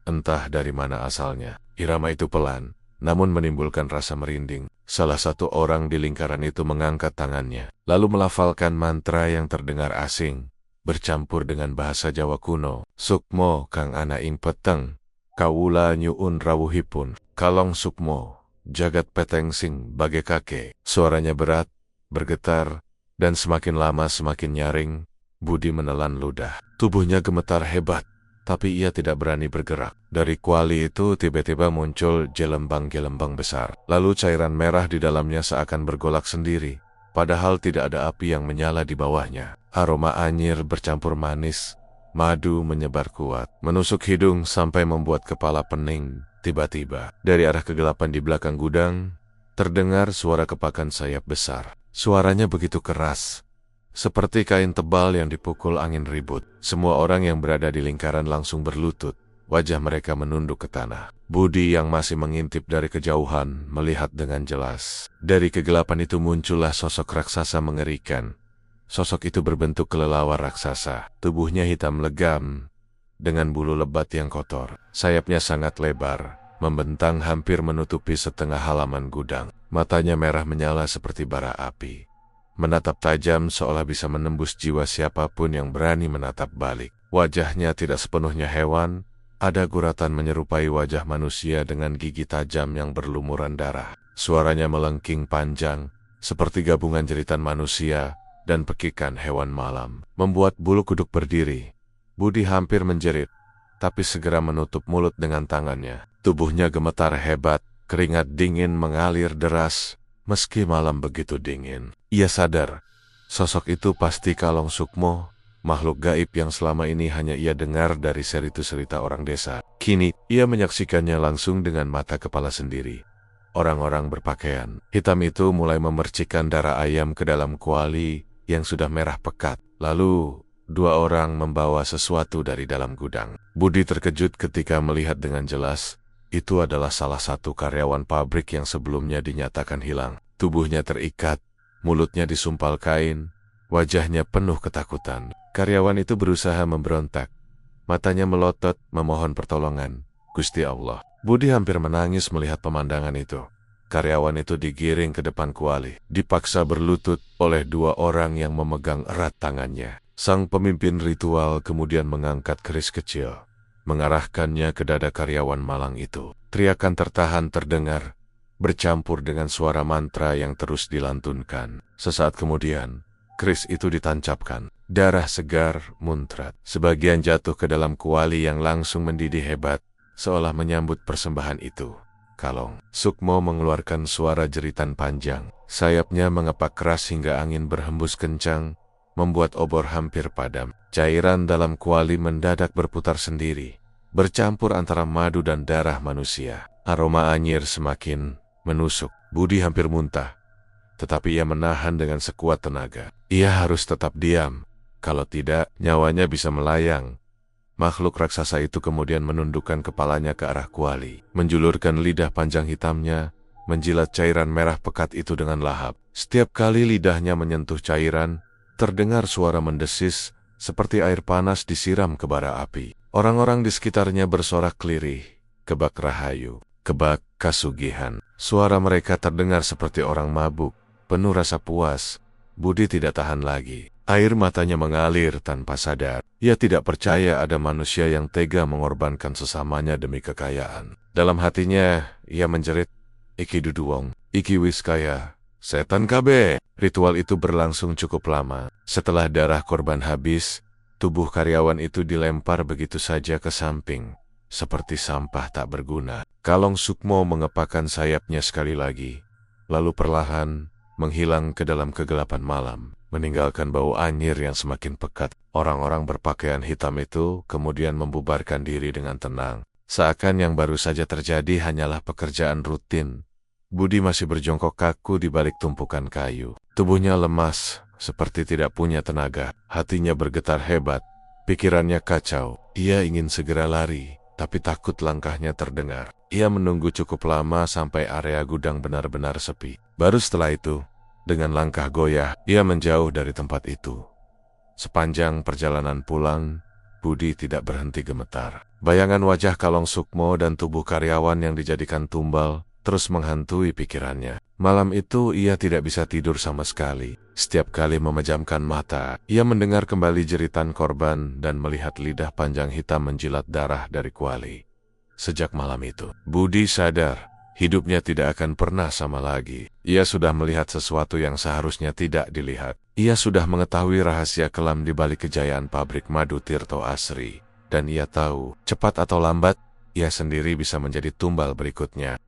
Entah dari mana asalnya. Irama itu pelan, namun menimbulkan rasa merinding. Salah satu orang di lingkaran itu mengangkat tangannya, lalu melafalkan mantra yang terdengar asing, bercampur dengan bahasa Jawa kuno. Sukmo kang ana ing peteng, kawula nyuun rawuhipun. Kalong sukmo, jagat peteng sing bage kake. Suaranya berat, bergetar, dan semakin lama semakin nyaring. Budi menelan ludah. Tubuhnya gemetar hebat, tapi ia tidak berani bergerak. Dari kuali itu tiba-tiba muncul gelembang-gelembang besar. Lalu cairan merah di dalamnya seakan bergolak sendiri, padahal tidak ada api yang menyala di bawahnya. Aroma anyir bercampur manis, madu menyebar kuat, menusuk hidung sampai membuat kepala pening. Tiba-tiba, dari arah kegelapan di belakang gudang, terdengar suara kepakan sayap besar. Suaranya begitu keras, seperti kain tebal yang dipukul angin ribut. Semua orang yang berada di lingkaran langsung berlutut. Wajah mereka menunduk ke tanah. Budi yang masih mengintip dari kejauhan melihat dengan jelas. Dari kegelapan itu muncullah sosok raksasa mengerikan. Sosok itu berbentuk kelelawar raksasa. Tubuhnya hitam legam, dengan bulu lebat yang kotor. Sayapnya sangat lebar, membentang hampir menutupi setengah halaman gudang. Matanya merah menyala seperti bara api, menatap tajam seolah bisa menembus jiwa siapapun yang berani menatap balik. Wajahnya tidak sepenuhnya hewan, ada guratan menyerupai wajah manusia dengan gigi tajam yang berlumuran darah. Suaranya melengking panjang, seperti gabungan jeritan manusia dan pekikan hewan malam, membuat bulu kuduk berdiri. Budi hampir menjerit, tapi segera menutup mulut dengan tangannya. Tubuhnya gemetar hebat, keringat dingin mengalir deras. Meski malam begitu dingin, ia sadar, sosok itu pasti Kalong Sukmo, makhluk gaib yang selama ini hanya ia dengar dari cerita orang desa. Kini, ia menyaksikannya langsung dengan mata kepala sendiri. Orang-orang berpakaian hitam itu mulai memercikkan darah ayam ke dalam kuali yang sudah merah pekat. Lalu, 2 orang membawa sesuatu dari dalam gudang. Budi terkejut ketika melihat dengan jelas, itu adalah salah satu karyawan pabrik yang sebelumnya dinyatakan hilang. Tubuhnya terikat, mulutnya disumpal kain, wajahnya penuh ketakutan. Karyawan itu berusaha memberontak. Matanya melotot, memohon pertolongan. Gusti Allah. Budi hampir menangis melihat pemandangan itu. Karyawan itu digiring ke depan kuali, dipaksa berlutut oleh 2 orang yang memegang erat tangannya. Sang pemimpin ritual kemudian mengangkat keris kecil, mengarahkannya ke dada karyawan malang itu. Teriakan tertahan terdengar, bercampur dengan suara mantra yang terus dilantunkan. Sesaat kemudian, keris itu ditancapkan. Darah segar muncrat. Sebagian jatuh ke dalam kuali yang langsung mendidih hebat, seolah menyambut persembahan itu. Kalong Sukmo mengeluarkan suara jeritan panjang. Sayapnya mengepak keras hingga angin berhembus kencang, membuat obor hampir padam. Cairan dalam kuali mendadak berputar sendiri, bercampur antara madu dan darah manusia. Aroma anyir semakin menusuk. Budi hampir muntah, tetapi ia menahan dengan sekuat tenaga. Ia harus tetap diam, kalau tidak nyawanya bisa melayang. Makhluk raksasa itu kemudian menundukkan kepalanya ke arah kuali, menjulurkan lidah panjang hitamnya, menjilat cairan merah pekat itu dengan lahap. Setiap kali lidahnya menyentuh cairan, terdengar suara mendesis, seperti air panas disiram ke bara api. Orang-orang di sekitarnya bersorak lirih, kebak rahayu, kebak kasugihan. Suara mereka terdengar seperti orang mabuk, penuh rasa puas. Budi tidak tahan lagi. Air matanya mengalir tanpa sadar. Ia tidak percaya ada manusia yang tega mengorbankan sesamanya demi kekayaan. Dalam hatinya, ia menjerit, "Iki duduwong, iki wis kaya, setan kabe." Ritual itu berlangsung cukup lama. Setelah darah korban habis, tubuh karyawan itu dilempar begitu saja ke samping, seperti sampah tak berguna. Kalong Sukmo mengepakkan sayapnya sekali lagi, lalu perlahan menghilang ke dalam kegelapan malam, meninggalkan bau anyir yang semakin pekat. Orang-orang berpakaian hitam itu kemudian membubarkan diri dengan tenang. Seakan yang baru saja terjadi hanyalah pekerjaan rutin. Budi masih berjongkok kaku di balik tumpukan kayu. Tubuhnya lemas, seperti tidak punya tenaga. Hatinya bergetar hebat, pikirannya kacau. Ia ingin segera lari, tapi takut langkahnya terdengar. Ia menunggu cukup lama sampai area gudang benar-benar sepi. Baru setelah itu, dengan langkah goyah, ia menjauh dari tempat itu. Sepanjang perjalanan pulang, Budi tidak berhenti gemetar. Bayangan wajah Kalong Sukmo dan tubuh karyawan yang dijadikan tumbal terus menghantui pikirannya. Malam itu ia tidak bisa tidur sama sekali. Setiap kali memejamkan mata, ia mendengar kembali jeritan korban dan melihat lidah panjang hitam menjilat darah dari kuali. Sejak malam itu, Budi sadar hidupnya tidak akan pernah sama lagi. Ia sudah melihat sesuatu yang seharusnya tidak dilihat. Ia sudah mengetahui rahasia kelam di balik kejayaan pabrik madu Tirto Asri. Dan ia tahu, cepat atau lambat, ia sendiri bisa menjadi tumbal berikutnya.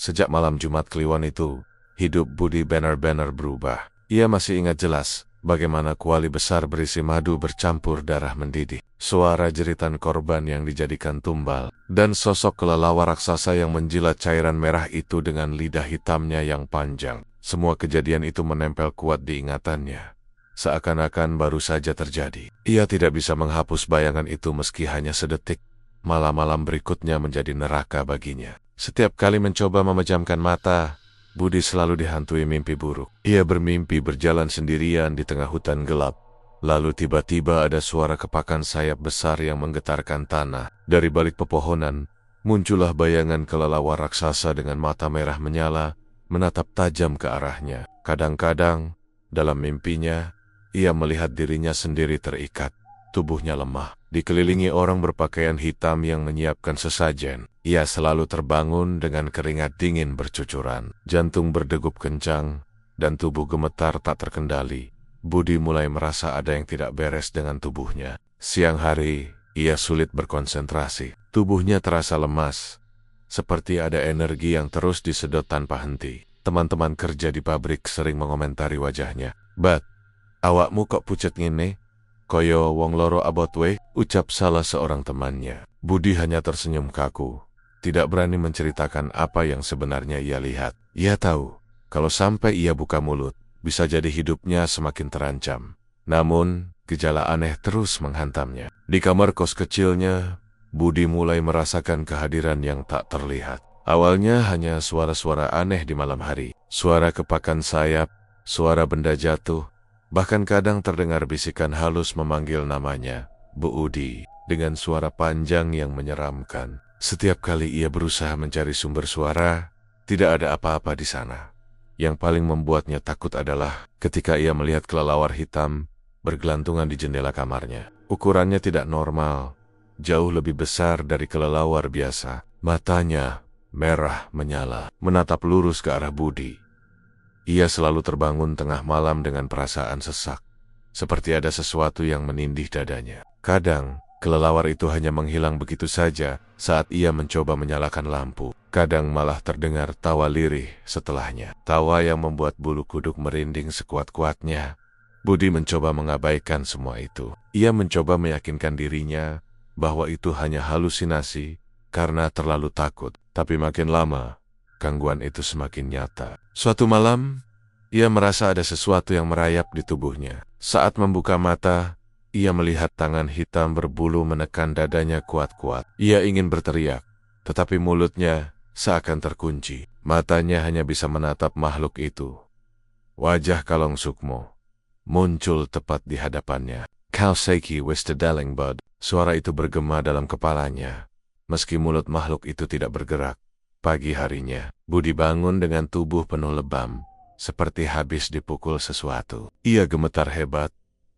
Sejak malam Jumat Kliwon itu, hidup Budi benar-benar berubah. Ia masih ingat jelas bagaimana kuali besar berisi madu bercampur darah mendidih, suara jeritan korban yang dijadikan tumbal, dan sosok kelelawar raksasa yang menjilat cairan merah itu dengan lidah hitamnya yang panjang. Semua kejadian itu menempel kuat di ingatannya, seakan-akan baru saja terjadi. Ia tidak bisa menghapus bayangan itu meski hanya sedetik. Malam-malam berikutnya menjadi neraka baginya. Setiap kali mencoba memejamkan mata, Budi selalu dihantui mimpi buruk. Ia bermimpi berjalan sendirian di tengah hutan gelap. Lalu tiba-tiba ada suara kepakan sayap besar yang menggetarkan tanah. Dari balik pepohonan, muncullah bayangan kelelawar raksasa dengan mata merah menyala, menatap tajam ke arahnya. Kadang-kadang, dalam mimpinya, ia melihat dirinya sendiri terikat. Tubuhnya lemah, dikelilingi orang berpakaian hitam yang menyiapkan sesajen. Ia selalu terbangun dengan keringat dingin bercucuran. Jantung berdegup kencang, dan tubuh gemetar tak terkendali. Budi mulai merasa ada yang tidak beres dengan tubuhnya. Siang hari, ia sulit berkonsentrasi. Tubuhnya terasa lemas, seperti ada energi yang terus disedot tanpa henti. Teman-teman kerja di pabrik sering mengomentari wajahnya. "Bat, awakmu kok pucet ngene? Koyo wong loro abot we," ucap salah seorang temannya. Budi hanya tersenyum kaku, tidak berani menceritakan apa yang sebenarnya ia lihat. Ia tahu, kalau sampai ia buka mulut, bisa jadi hidupnya semakin terancam. Namun, gejala aneh terus menghantamnya. Di kamar kos kecilnya, Budi mulai merasakan kehadiran yang tak terlihat. Awalnya hanya suara-suara aneh di malam hari. Suara kepakan sayap, suara benda jatuh, bahkan kadang terdengar bisikan halus memanggil namanya, "Bu Udi," dengan suara panjang yang menyeramkan. Setiap kali ia berusaha mencari sumber suara, tidak ada apa-apa di sana. Yang paling membuatnya takut adalah ketika ia melihat kelelawar hitam bergelantungan di jendela kamarnya. Ukurannya tidak normal, jauh lebih besar dari kelelawar biasa. Matanya merah menyala, menatap lurus ke arah Budi. Ia selalu terbangun tengah malam dengan perasaan sesak, seperti ada sesuatu yang menindih dadanya. Kadang, kelelawar itu hanya menghilang begitu saja saat ia mencoba menyalakan lampu. Kadang malah terdengar tawa lirih setelahnya. Tawa yang membuat bulu kuduk merinding sekuat-kuatnya. Budi mencoba mengabaikan semua itu. Ia mencoba meyakinkan dirinya bahwa itu hanya halusinasi karena terlalu takut. Tapi makin lama, gangguan itu semakin nyata. Suatu malam, ia merasa ada sesuatu yang merayap di tubuhnya. Saat membuka mata, ia melihat tangan hitam berbulu menekan dadanya kuat-kuat. Ia ingin berteriak, tetapi mulutnya seakan terkunci. Matanya hanya bisa menatap makhluk itu. Wajah Kalong Sukmo muncul tepat di hadapannya. "Kau Seiki Westedalingbud," suara itu bergema dalam kepalanya, meski mulut makhluk itu tidak bergerak. Pagi harinya, Budi bangun dengan tubuh penuh lebam, seperti habis dipukul sesuatu. Ia gemetar hebat,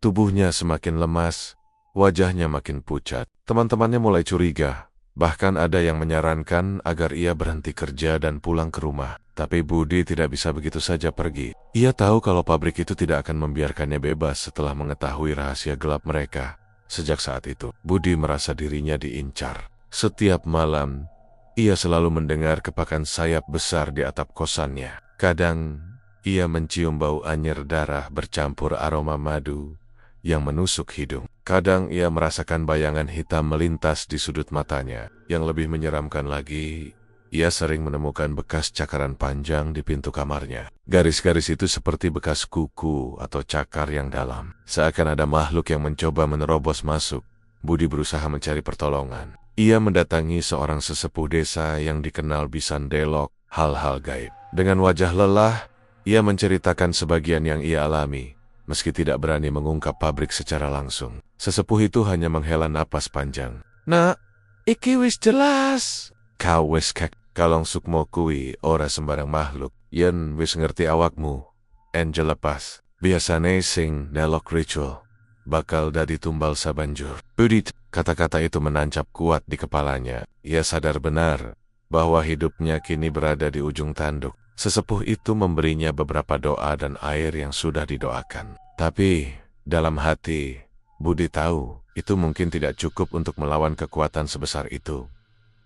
Tubuhnya semakin lemas, wajahnya makin pucat. Teman-temannya mulai curiga. Bahkan ada yang menyarankan agar ia berhenti kerja dan pulang ke rumah. Tapi Budi tidak bisa begitu saja pergi. Ia tahu kalau pabrik itu tidak akan membiarkannya bebas setelah mengetahui rahasia gelap mereka. Sejak saat itu, Budi merasa dirinya diincar. Setiap malam, ia selalu mendengar kepakan sayap besar di atap kosannya. Kadang, ia mencium bau anyir darah bercampur aroma madu yang menusuk hidung. Kadang ia merasakan bayangan hitam melintas di sudut matanya. Yang lebih menyeramkan lagi, ia sering menemukan bekas cakaran panjang di pintu kamarnya. Garis-garis itu seperti bekas kuku atau cakar yang dalam. Seakan ada makhluk yang mencoba menerobos masuk. Budi berusaha mencari pertolongan. Ia mendatangi seorang sesepuh desa yang dikenal bisa mendelok hal-hal gaib. Dengan wajah lelah, ia menceritakan sebagian yang ia alami. Meski tidak berani mengungkap pabrik secara langsung, sesepuh itu hanya menghela napas panjang. "Nak, iki wis jelas. Kau wis kalong sukmo kui ora sembarang makhluk. Yen wis ngerti awakmu, Angel lepas. Biasane sing nelok ritual bakal dadi tumbal sabanjur." Budi, kata-kata itu menancap kuat di kepalanya. Ia sadar benar bahwa hidupnya kini berada di ujung tanduk. Sesepuh itu memberinya beberapa doa dan air yang sudah didoakan. Tapi, dalam hati, Budi tahu itu mungkin tidak cukup untuk melawan kekuatan sebesar itu.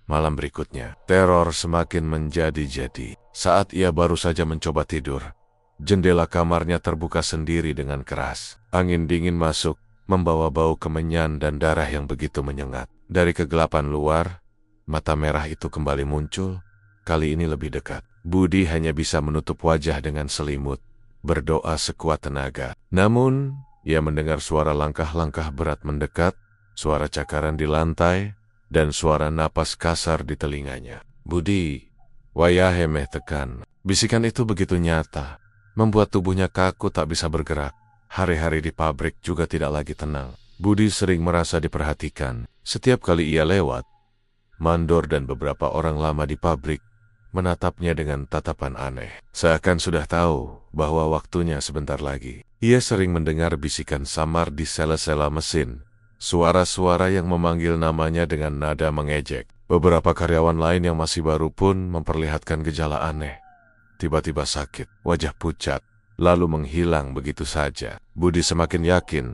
Malam berikutnya, teror semakin menjadi-jadi. Saat ia baru saja mencoba tidur, jendela kamarnya terbuka sendiri dengan keras. Angin dingin masuk, membawa bau kemenyan dan darah yang begitu menyengat. Dari kegelapan luar, mata merah itu kembali muncul, kali ini lebih dekat. Budi hanya bisa menutup wajah dengan selimut, berdoa sekuat tenaga. Namun, ia mendengar suara langkah-langkah berat mendekat, suara cakaran di lantai, dan suara napas kasar di telinganya. "Budi, wayahe meh tekan." Bisikan itu begitu nyata, membuat tubuhnya kaku tak bisa bergerak. Hari-hari di pabrik juga tidak lagi tenang. Budi sering merasa diperhatikan. Setiap kali ia lewat, Mandor dan beberapa orang lama di pabrik menatapnya dengan tatapan aneh. Seakan sudah tahu bahwa waktunya sebentar lagi. Ia sering mendengar bisikan samar di sela-sela mesin. Suara-suara yang memanggil namanya dengan nada mengejek. Beberapa karyawan lain yang masih baru pun memperlihatkan gejala aneh. Tiba-tiba sakit, wajah pucat, lalu menghilang begitu saja. Budi semakin yakin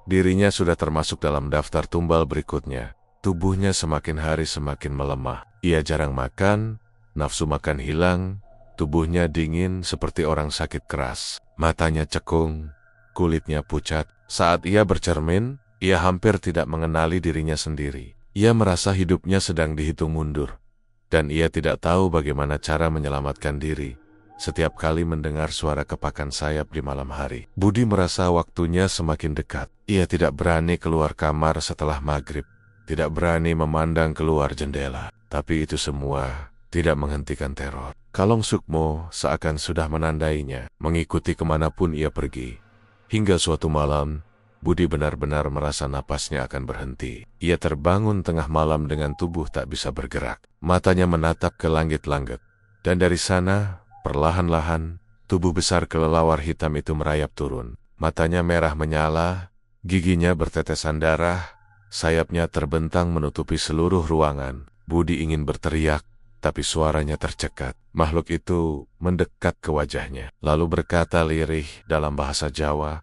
dirinya sudah termasuk dalam daftar tumbal berikutnya. Tubuhnya semakin hari semakin melemah. Ia jarang makan, nafsu makan hilang, tubuhnya dingin seperti orang sakit keras. Matanya cekung, kulitnya pucat. Saat ia bercermin, ia hampir tidak mengenali dirinya sendiri. Ia merasa hidupnya sedang dihitung mundur, dan ia tidak tahu bagaimana cara menyelamatkan diri. Setiap kali mendengar suara kepakan sayap di malam hari, Budi merasa waktunya semakin dekat. Ia tidak berani keluar kamar setelah maghrib, tidak berani memandang keluar jendela. Tapi itu semua tidak menghentikan teror. Kalong Sukmo seakan sudah menandainya, mengikuti kemanapun ia pergi. Hingga suatu malam, Budi benar-benar merasa napasnya akan berhenti. Ia terbangun tengah malam dengan tubuh tak bisa bergerak. Matanya menatap ke langit-langit. Dan dari sana, perlahan-lahan, tubuh besar kelelawar hitam itu merayap turun. Matanya merah menyala, giginya bertetesan darah, sayapnya terbentang menutupi seluruh ruangan. Budi ingin berteriak, tapi suaranya tercekat. Makhluk itu mendekat ke wajahnya, lalu berkata lirih dalam bahasa Jawa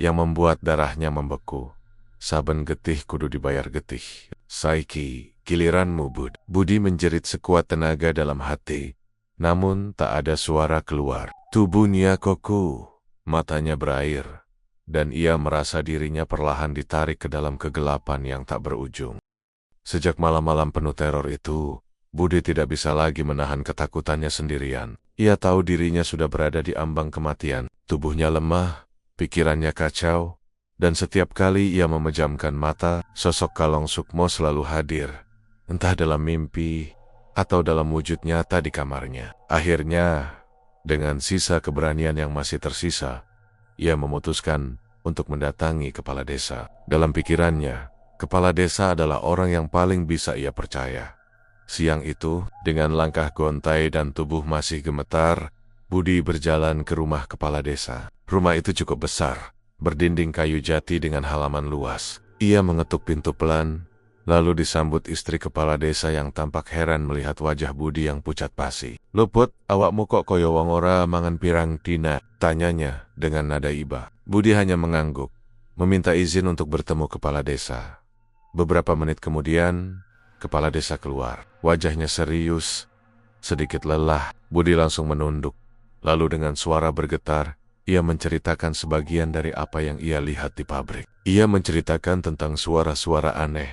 yang membuat darahnya membeku. "Saben getih kudu dibayar getih. Saiki, giliranmu Bud." Budi menjerit sekuat tenaga dalam hati, namun tak ada suara keluar. Tubuhnya kaku, matanya berair, dan ia merasa dirinya perlahan ditarik ke dalam kegelapan yang tak berujung. Sejak malam-malam penuh teror itu, Budi tidak bisa lagi menahan ketakutannya sendirian. Ia tahu dirinya sudah berada di ambang kematian. Tubuhnya lemah, pikirannya kacau, dan setiap kali ia memejamkan mata, sosok Kalong Sukmo selalu hadir, entah dalam mimpi atau dalam wujud nyata di kamarnya. Akhirnya, dengan sisa keberanian yang masih tersisa, ia memutuskan untuk mendatangi kepala desa. Dalam pikirannya, kepala desa adalah orang yang paling bisa ia percaya. Siang itu, dengan langkah gontai dan tubuh masih gemetar, Budi berjalan ke rumah kepala desa. Rumah itu cukup besar, berdinding kayu jati dengan halaman luas. Ia mengetuk pintu pelan, lalu disambut istri kepala desa yang tampak heran melihat wajah Budi yang pucat pasi. "Luput, awakmu kok koyo wong ora mangan pirang dina?" tanyanya dengan nada iba. Budi hanya mengangguk, meminta izin untuk bertemu kepala desa. Beberapa menit kemudian, kepala desa keluar. Wajahnya serius, sedikit lelah. Budi langsung menunduk. Lalu dengan suara bergetar, ia menceritakan sebagian dari apa yang ia lihat di pabrik. Ia menceritakan tentang suara-suara aneh,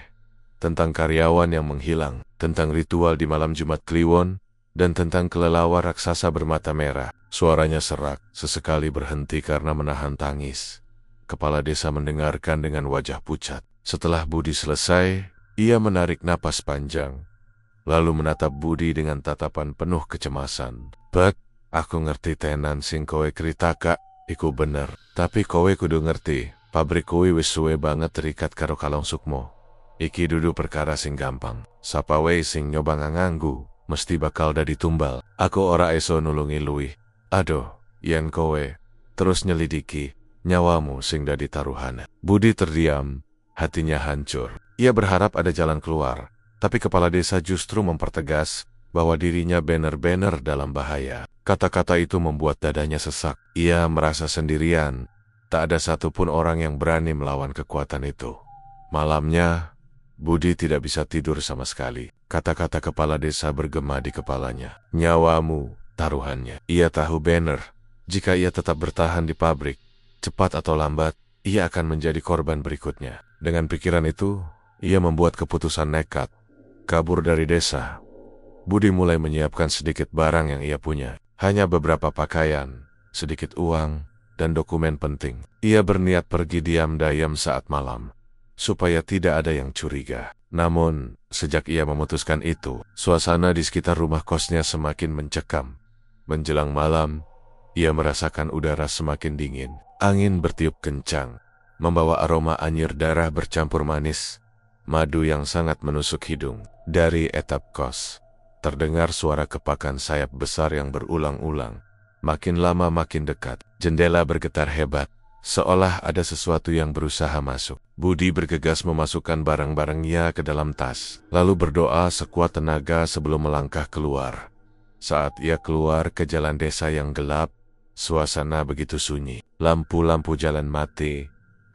tentang karyawan yang menghilang, tentang ritual di malam Jumat Kliwon, dan tentang kelelawar raksasa bermata merah. Suaranya serak, sesekali berhenti karena menahan tangis. Kepala desa mendengarkan dengan wajah pucat. Setelah Budi selesai, ia menarik napas panjang, lalu menatap Budi dengan tatapan penuh kecemasan. "Bek, aku ngerti tenan sing kowe kritaka, iku bener. Tapi kowe kudu ngerti, pabrik kuwi wis suwe banget terikat karo Kalong Sukmo. Iki dudu perkara sing gampang. Sapa wae sing nyoba nganggu, mesti bakal dadi tumbal. Aku ora iso nulungi luwih. Aduh, yen kowe terus nyelidiki, nyawamu sing dadi taruhana." Budi terdiam, hatinya hancur. Ia berharap ada jalan keluar, tapi kepala desa justru mempertegas bahwa dirinya benar-benar dalam bahaya. Kata-kata itu membuat dadanya sesak. Ia merasa sendirian, tak ada satupun orang yang berani melawan kekuatan itu. Malamnya, Budi tidak bisa tidur sama sekali. Kata-kata kepala desa bergema di kepalanya. Nyawamu, taruhannya. Ia tahu benar, jika ia tetap bertahan di pabrik, cepat atau lambat, ia akan menjadi korban berikutnya. Dengan pikiran itu, ia membuat keputusan nekat, kabur dari desa. Budi mulai menyiapkan sedikit barang yang ia punya. Hanya beberapa pakaian, sedikit uang, dan dokumen penting. Ia berniat pergi diam-diam saat malam, supaya tidak ada yang curiga. Namun, sejak ia memutuskan itu, suasana di sekitar rumah kosnya semakin mencekam. Menjelang malam, ia merasakan udara semakin dingin. Angin bertiup kencang, membawa aroma anyir darah bercampur manis, madu yang sangat menusuk hidung. Dari etap kos, terdengar suara kepakan sayap besar yang berulang-ulang. Makin lama makin dekat. Jendela bergetar hebat, seolah ada sesuatu yang berusaha masuk. Budi bergegas memasukkan barang-barangnya ke dalam tas, lalu berdoa sekuat tenaga sebelum melangkah keluar. Saat ia keluar ke jalan desa yang gelap, suasana begitu sunyi. Lampu-lampu jalan mati,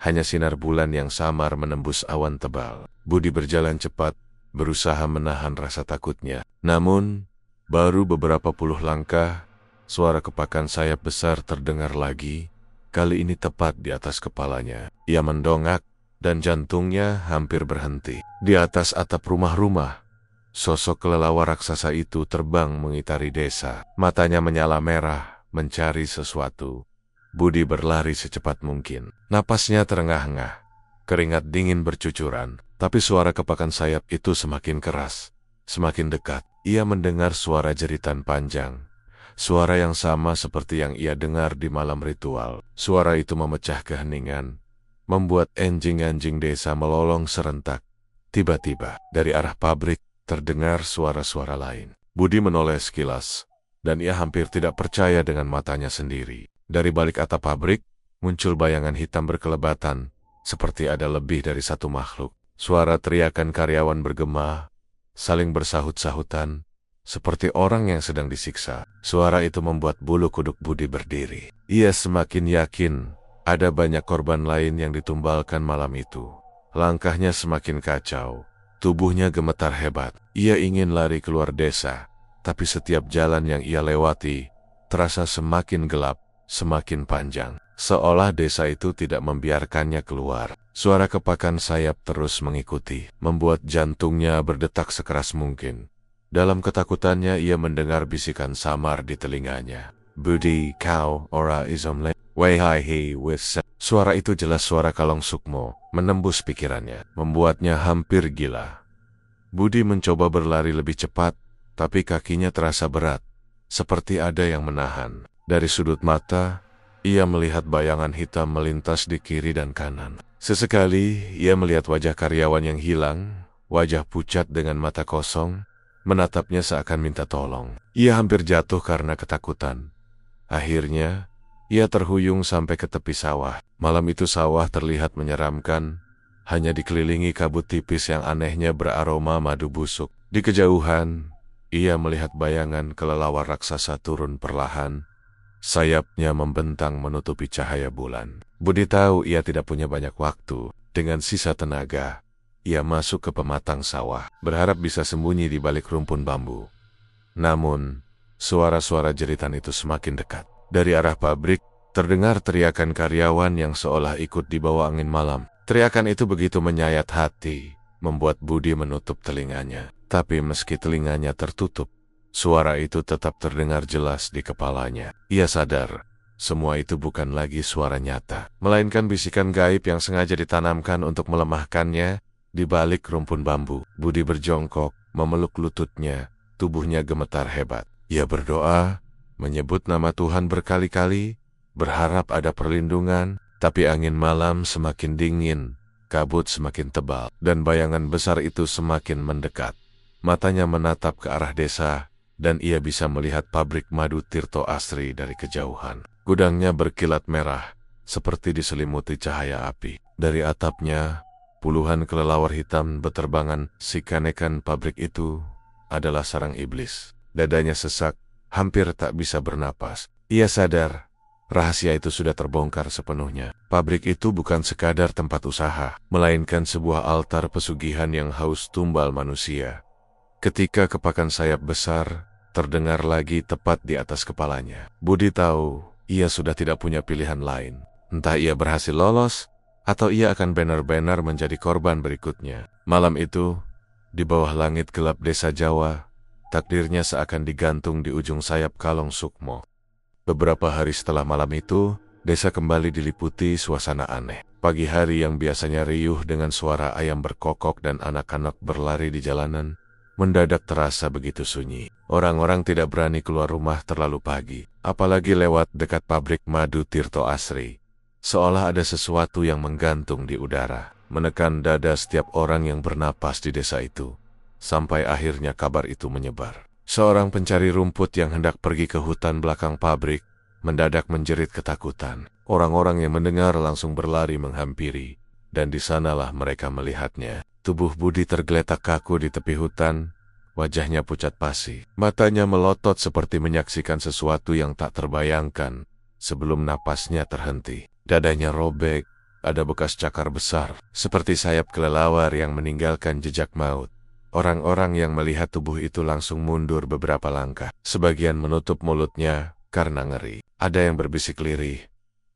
hanya sinar bulan yang samar menembus awan tebal. Budi berjalan cepat, berusaha menahan rasa takutnya. Namun, baru beberapa puluh langkah, suara kepakan sayap besar terdengar lagi, kali ini tepat di atas kepalanya. Ia mendongak, dan jantungnya hampir berhenti. Di atas atap rumah-rumah, sosok kelelawar raksasa itu terbang mengitari desa. Matanya menyala merah, mencari sesuatu. Budi berlari secepat mungkin. Napasnya terengah-engah, keringat dingin bercucuran. Tapi suara kepakan sayap itu semakin keras, semakin dekat. Ia mendengar suara jeritan panjang, suara yang sama seperti yang ia dengar di malam ritual. Suara itu memecah keheningan, membuat anjing-anjing desa melolong serentak. Tiba-tiba, dari arah pabrik, terdengar suara-suara lain. Budi menoleh sekilas, dan ia hampir tidak percaya dengan matanya sendiri. Dari balik atap pabrik, muncul bayangan hitam berkelebatan, seperti ada lebih dari satu makhluk. Suara teriakan karyawan bergema, saling bersahut-sahutan, seperti orang yang sedang disiksa. Suara itu membuat bulu kuduk Budi berdiri. Ia semakin yakin ada banyak korban lain yang ditumbalkan malam itu. Langkahnya semakin kacau, tubuhnya gemetar hebat. Ia ingin lari keluar desa, tapi setiap jalan yang ia lewati terasa semakin gelap, semakin panjang. Seolah desa itu tidak membiarkannya keluar. Suara kepakan sayap terus mengikuti, membuat jantungnya berdetak sekeras mungkin. Dalam ketakutannya ia mendengar bisikan samar di telinganya. "Budi, kau ora isomle, wehai wis." Suara itu jelas suara Kalong Sukmo, menembus pikirannya, membuatnya hampir gila. Budi mencoba berlari lebih cepat, tapi kakinya terasa berat, seperti ada yang menahan. Dari sudut mata, ia melihat bayangan hitam melintas di kiri dan kanan. Sesekali, ia melihat wajah karyawan yang hilang, wajah pucat dengan mata kosong, menatapnya seakan minta tolong. Ia hampir jatuh karena ketakutan. Akhirnya, Ia terhuyung sampai ke tepi sawah. Malam itu sawah terlihat menyeramkan, hanya dikelilingi kabut tipis yang anehnya beraroma madu busuk. Di kejauhan, ia melihat bayangan kelelawar raksasa turun perlahan. Sayapnya membentang menutupi cahaya bulan. Budi tahu ia tidak punya banyak waktu. Dengan sisa tenaga, ia masuk ke pematang sawah, berharap bisa sembunyi di balik rumpun bambu. Namun, suara-suara jeritan itu semakin dekat. Dari arah pabrik, terdengar teriakan karyawan yang seolah ikut dibawa angin malam. Teriakan itu begitu menyayat hati, membuat Budi menutup telinganya. Tapi meski telinganya tertutup, suara itu tetap terdengar jelas di kepalanya. Ia sadar, semua itu bukan lagi suara nyata, melainkan bisikan gaib yang sengaja ditanamkan untuk melemahkannya di balik rumpun bambu. Budi berjongkok, memeluk lututnya, tubuhnya gemetar hebat. Ia berdoa, menyebut nama Tuhan berkali-kali, berharap ada perlindungan, tapi angin malam semakin dingin, kabut semakin tebal, dan bayangan besar itu semakin mendekat. Matanya menatap ke arah desa, dan ia bisa melihat pabrik madu Tirto Asri dari kejauhan. Gudangnya berkilat merah, seperti diselimuti cahaya api. Dari atapnya, puluhan kelelawar hitam beterbangan. Si kanekan pabrik itu adalah sarang iblis. Dadanya sesak, hampir tak bisa bernapas. Ia sadar, rahasia itu sudah terbongkar sepenuhnya. Pabrik itu bukan sekadar tempat usaha, melainkan sebuah altar pesugihan yang haus tumbal manusia. Ketika kepakan sayap besar terdengar lagi tepat di atas kepalanya, Budi tahu ia sudah tidak punya pilihan lain. Entah ia berhasil lolos, atau ia akan benar-benar menjadi korban berikutnya. Malam itu, di bawah langit gelap desa Jawa, takdirnya seakan digantung di ujung sayap Kalong Sukmo. Beberapa hari setelah malam itu, desa kembali diliputi suasana aneh. Pagi hari yang biasanya riuh dengan suara ayam berkokok dan anak-anak berlari di jalanan, mendadak terasa begitu sunyi. Orang-orang tidak berani keluar rumah terlalu pagi, apalagi lewat dekat pabrik madu Tirto Asri. Seolah ada sesuatu yang menggantung di udara, menekan dada setiap orang yang bernapas di desa itu. Sampai akhirnya kabar itu menyebar. Seorang pencari rumput yang hendak pergi ke hutan belakang pabrik, mendadak menjerit ketakutan. Orang-orang yang mendengar langsung berlari menghampiri, dan di sanalah mereka melihatnya. Tubuh Budi tergeletak kaku di tepi hutan, wajahnya pucat pasi. Matanya melotot seperti menyaksikan sesuatu yang tak terbayangkan sebelum napasnya terhenti. Dadanya robek, ada bekas cakar besar, seperti sayap kelelawar yang meninggalkan jejak maut. Orang-orang yang melihat tubuh itu langsung mundur beberapa langkah. Sebagian menutup mulutnya karena ngeri. Ada yang berbisik lirih,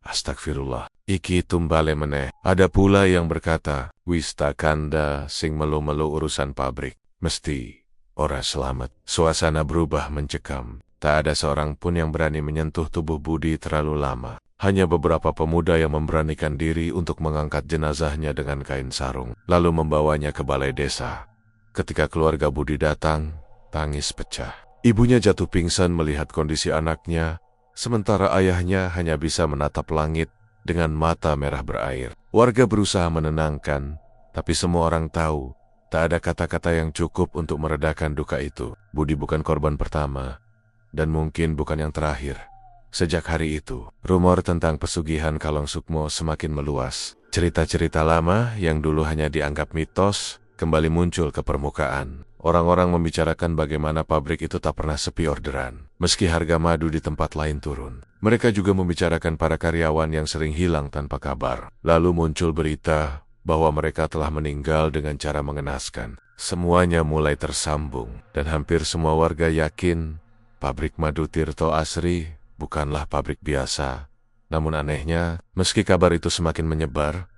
"Astagfirullah, iki tumbale meneh." Ada pula yang berkata, "Wis takanda sing melu-melu urusan pabrik, mesti ora selamat." Suasana berubah mencekam. Tak ada seorang pun yang berani menyentuh tubuh Budi terlalu lama. Hanya beberapa pemuda yang memberanikan diri untuk mengangkat jenazahnya dengan kain sarung, lalu membawanya ke balai desa. Ketika keluarga Budi datang, tangis pecah. Ibunya jatuh pingsan melihat kondisi anaknya, sementara ayahnya hanya bisa menatap langit dengan mata merah berair. Warga berusaha menenangkan, tapi semua orang tahu, tak ada kata-kata yang cukup untuk meredakan duka itu. Budi bukan korban pertama, dan mungkin bukan yang terakhir. Sejak hari itu, rumor tentang pesugihan Kalong Sukmo semakin meluas. Cerita-cerita lama yang dulu hanya dianggap mitos, kembali muncul ke permukaan. Orang-orang membicarakan bagaimana pabrik itu tak pernah sepi orderan, meski harga madu di tempat lain turun. Mereka juga membicarakan para karyawan yang sering hilang tanpa kabar. Lalu muncul berita bahwa mereka telah meninggal dengan cara mengenaskan. Semuanya mulai tersambung, dan hampir semua warga yakin pabrik madu Tirto Asri bukanlah pabrik biasa. Namun anehnya, meski kabar itu semakin menyebar,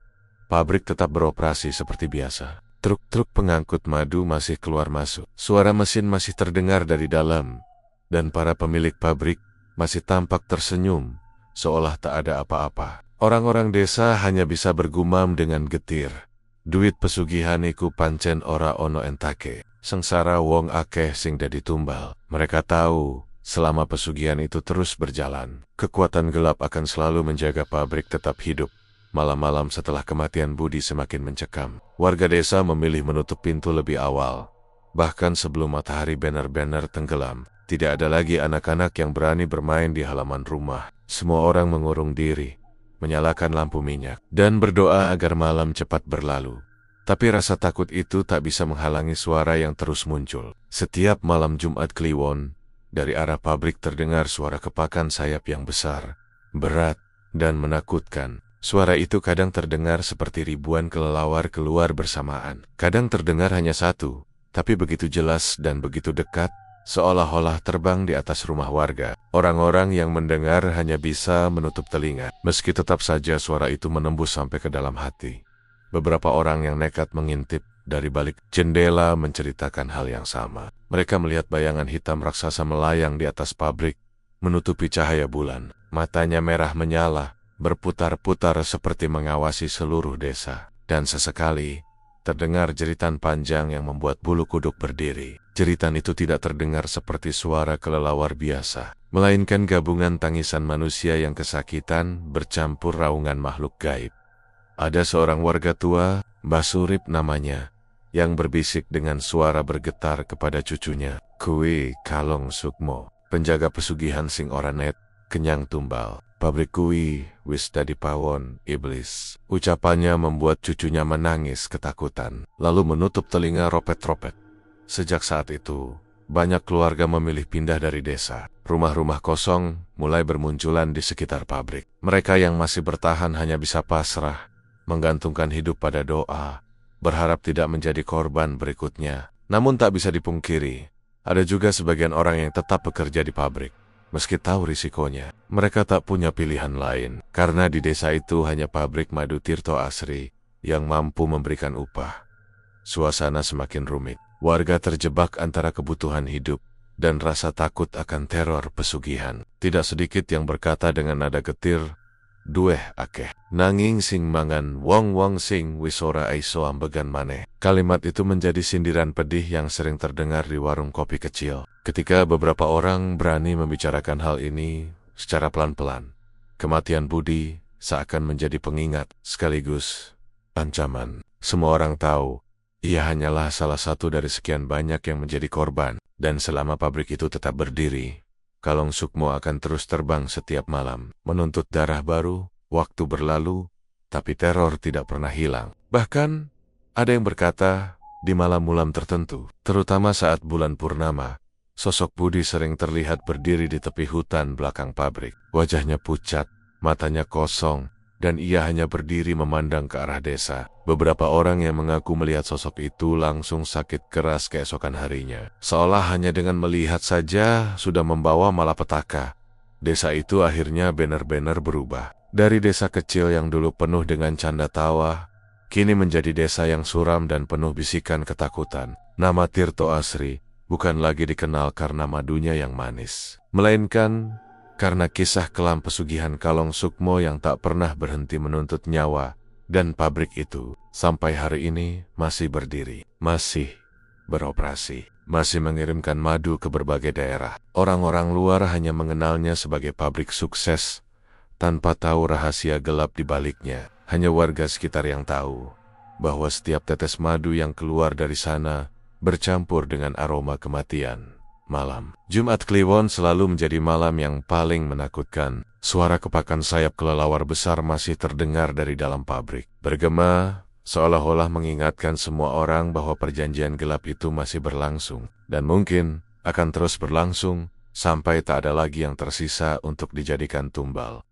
pabrik tetap beroperasi seperti biasa. Truk-truk pengangkut madu masih keluar masuk. Suara mesin masih terdengar dari dalam, dan para pemilik pabrik masih tampak tersenyum, seolah tak ada apa-apa. Orang-orang desa hanya bisa bergumam dengan getir. Duit pesugihan iku pancen ora ono entake. Sengsara wong akeh sing dadi tumbal. Mereka tahu, selama pesugihan itu terus berjalan, kekuatan gelap akan selalu menjaga pabrik tetap hidup. Malam-malam setelah kematian Budi semakin mencekam. Warga desa memilih menutup pintu lebih awal. Bahkan sebelum matahari benar-benar tenggelam, tidak ada lagi anak-anak yang berani bermain di halaman rumah. Semua orang mengurung diri, menyalakan lampu minyak, dan berdoa agar malam cepat berlalu. Tapi rasa takut itu tak bisa menghalangi suara yang terus muncul. Setiap malam Jumat Kliwon, dari arah pabrik terdengar suara kepakan sayap yang besar, berat, dan menakutkan. Suara itu kadang terdengar seperti ribuan kelelawar keluar bersamaan. Kadang terdengar hanya satu, tapi begitu jelas dan begitu dekat, seolah-olah terbang di atas rumah warga. Orang-orang yang mendengar hanya bisa menutup telinga, meski tetap saja suara itu menembus sampai ke dalam hati. Beberapa orang yang nekat mengintip dari balik jendela menceritakan hal yang sama. Mereka melihat bayangan hitam raksasa melayang di atas pabrik, menutupi cahaya bulan. Matanya merah menyala, berputar-putar seperti mengawasi seluruh desa. Dan sesekali, terdengar jeritan panjang yang membuat bulu kuduk berdiri. Jeritan itu tidak terdengar seperti suara kelelawar biasa, melainkan gabungan tangisan manusia yang kesakitan bercampur raungan makhluk gaib. Ada seorang warga tua, Mbah Surip namanya, yang berbisik dengan suara bergetar kepada cucunya. Kui Kalong Sukmo, penjaga pesugihan sing oranet, kenyang tumbal. Pabrik kui wis dadi pawon iblis. Ucapannya membuat cucunya menangis ketakutan, lalu menutup telinga ropet-ropet. Sejak saat itu, banyak keluarga memilih pindah dari desa. Rumah-rumah kosong mulai bermunculan di sekitar pabrik. Mereka yang masih bertahan hanya bisa pasrah, menggantungkan hidup pada doa, berharap tidak menjadi korban berikutnya. Namun tak bisa dipungkiri, ada juga sebagian orang yang tetap bekerja di pabrik. Meski tahu risikonya, mereka tak punya pilihan lain, karena di desa itu hanya pabrik Madu Tirto Asri yang mampu memberikan upah. Suasana semakin rumit. Warga terjebak antara kebutuhan hidup dan rasa takut akan teror pesugihan. Tidak sedikit yang berkata dengan nada getir, "Dueh akeh, nanging sing mangan wong-wong sing wis ora iso ambegan maneh." Kalimat itu menjadi sindiran pedih yang sering terdengar di warung kopi kecil. Ketika beberapa orang berani membicarakan hal ini secara pelan-pelan, kematian Budi seakan menjadi pengingat sekaligus ancaman. Semua orang tahu, ia hanyalah salah satu dari sekian banyak yang menjadi korban, dan selama pabrik itu tetap berdiri, Kalong Sukmo akan terus terbang setiap malam, menuntut darah baru. Waktu berlalu, tapi teror tidak pernah hilang. Bahkan, ada yang berkata, di malam-malam tertentu, terutama saat bulan purnama, sosok Budi sering terlihat berdiri di tepi hutan belakang pabrik. Wajahnya pucat, matanya kosong, dan ia hanya berdiri memandang ke arah desa. Beberapa orang yang mengaku melihat sosok itu langsung sakit keras keesokan harinya. Seolah hanya dengan melihat saja sudah membawa malapetaka. Desa itu akhirnya benar-benar berubah. Dari desa kecil yang dulu penuh dengan canda tawa, kini menjadi desa yang suram dan penuh bisikan ketakutan. Nama Tirto Asri bukan lagi dikenal karena madunya yang manis, melainkan karena kisah kelam pesugihan Kalong Sukmo yang tak pernah berhenti menuntut nyawa, dan pabrik itu sampai hari ini masih berdiri, masih beroperasi, masih mengirimkan madu ke berbagai daerah. Orang-orang luar hanya mengenalnya sebagai pabrik sukses, tanpa tahu rahasia gelap di baliknya. Hanya warga sekitar yang tahu bahwa setiap tetes madu yang keluar dari sana bercampur dengan aroma kematian. Malam Jumat Kliwon selalu menjadi malam yang paling menakutkan. Suara kepakan sayap kelelawar besar masih terdengar dari dalam pabrik, bergema seolah-olah mengingatkan semua orang bahwa perjanjian gelap itu masih berlangsung, dan mungkin akan terus berlangsung sampai tak ada lagi yang tersisa untuk dijadikan tumbal.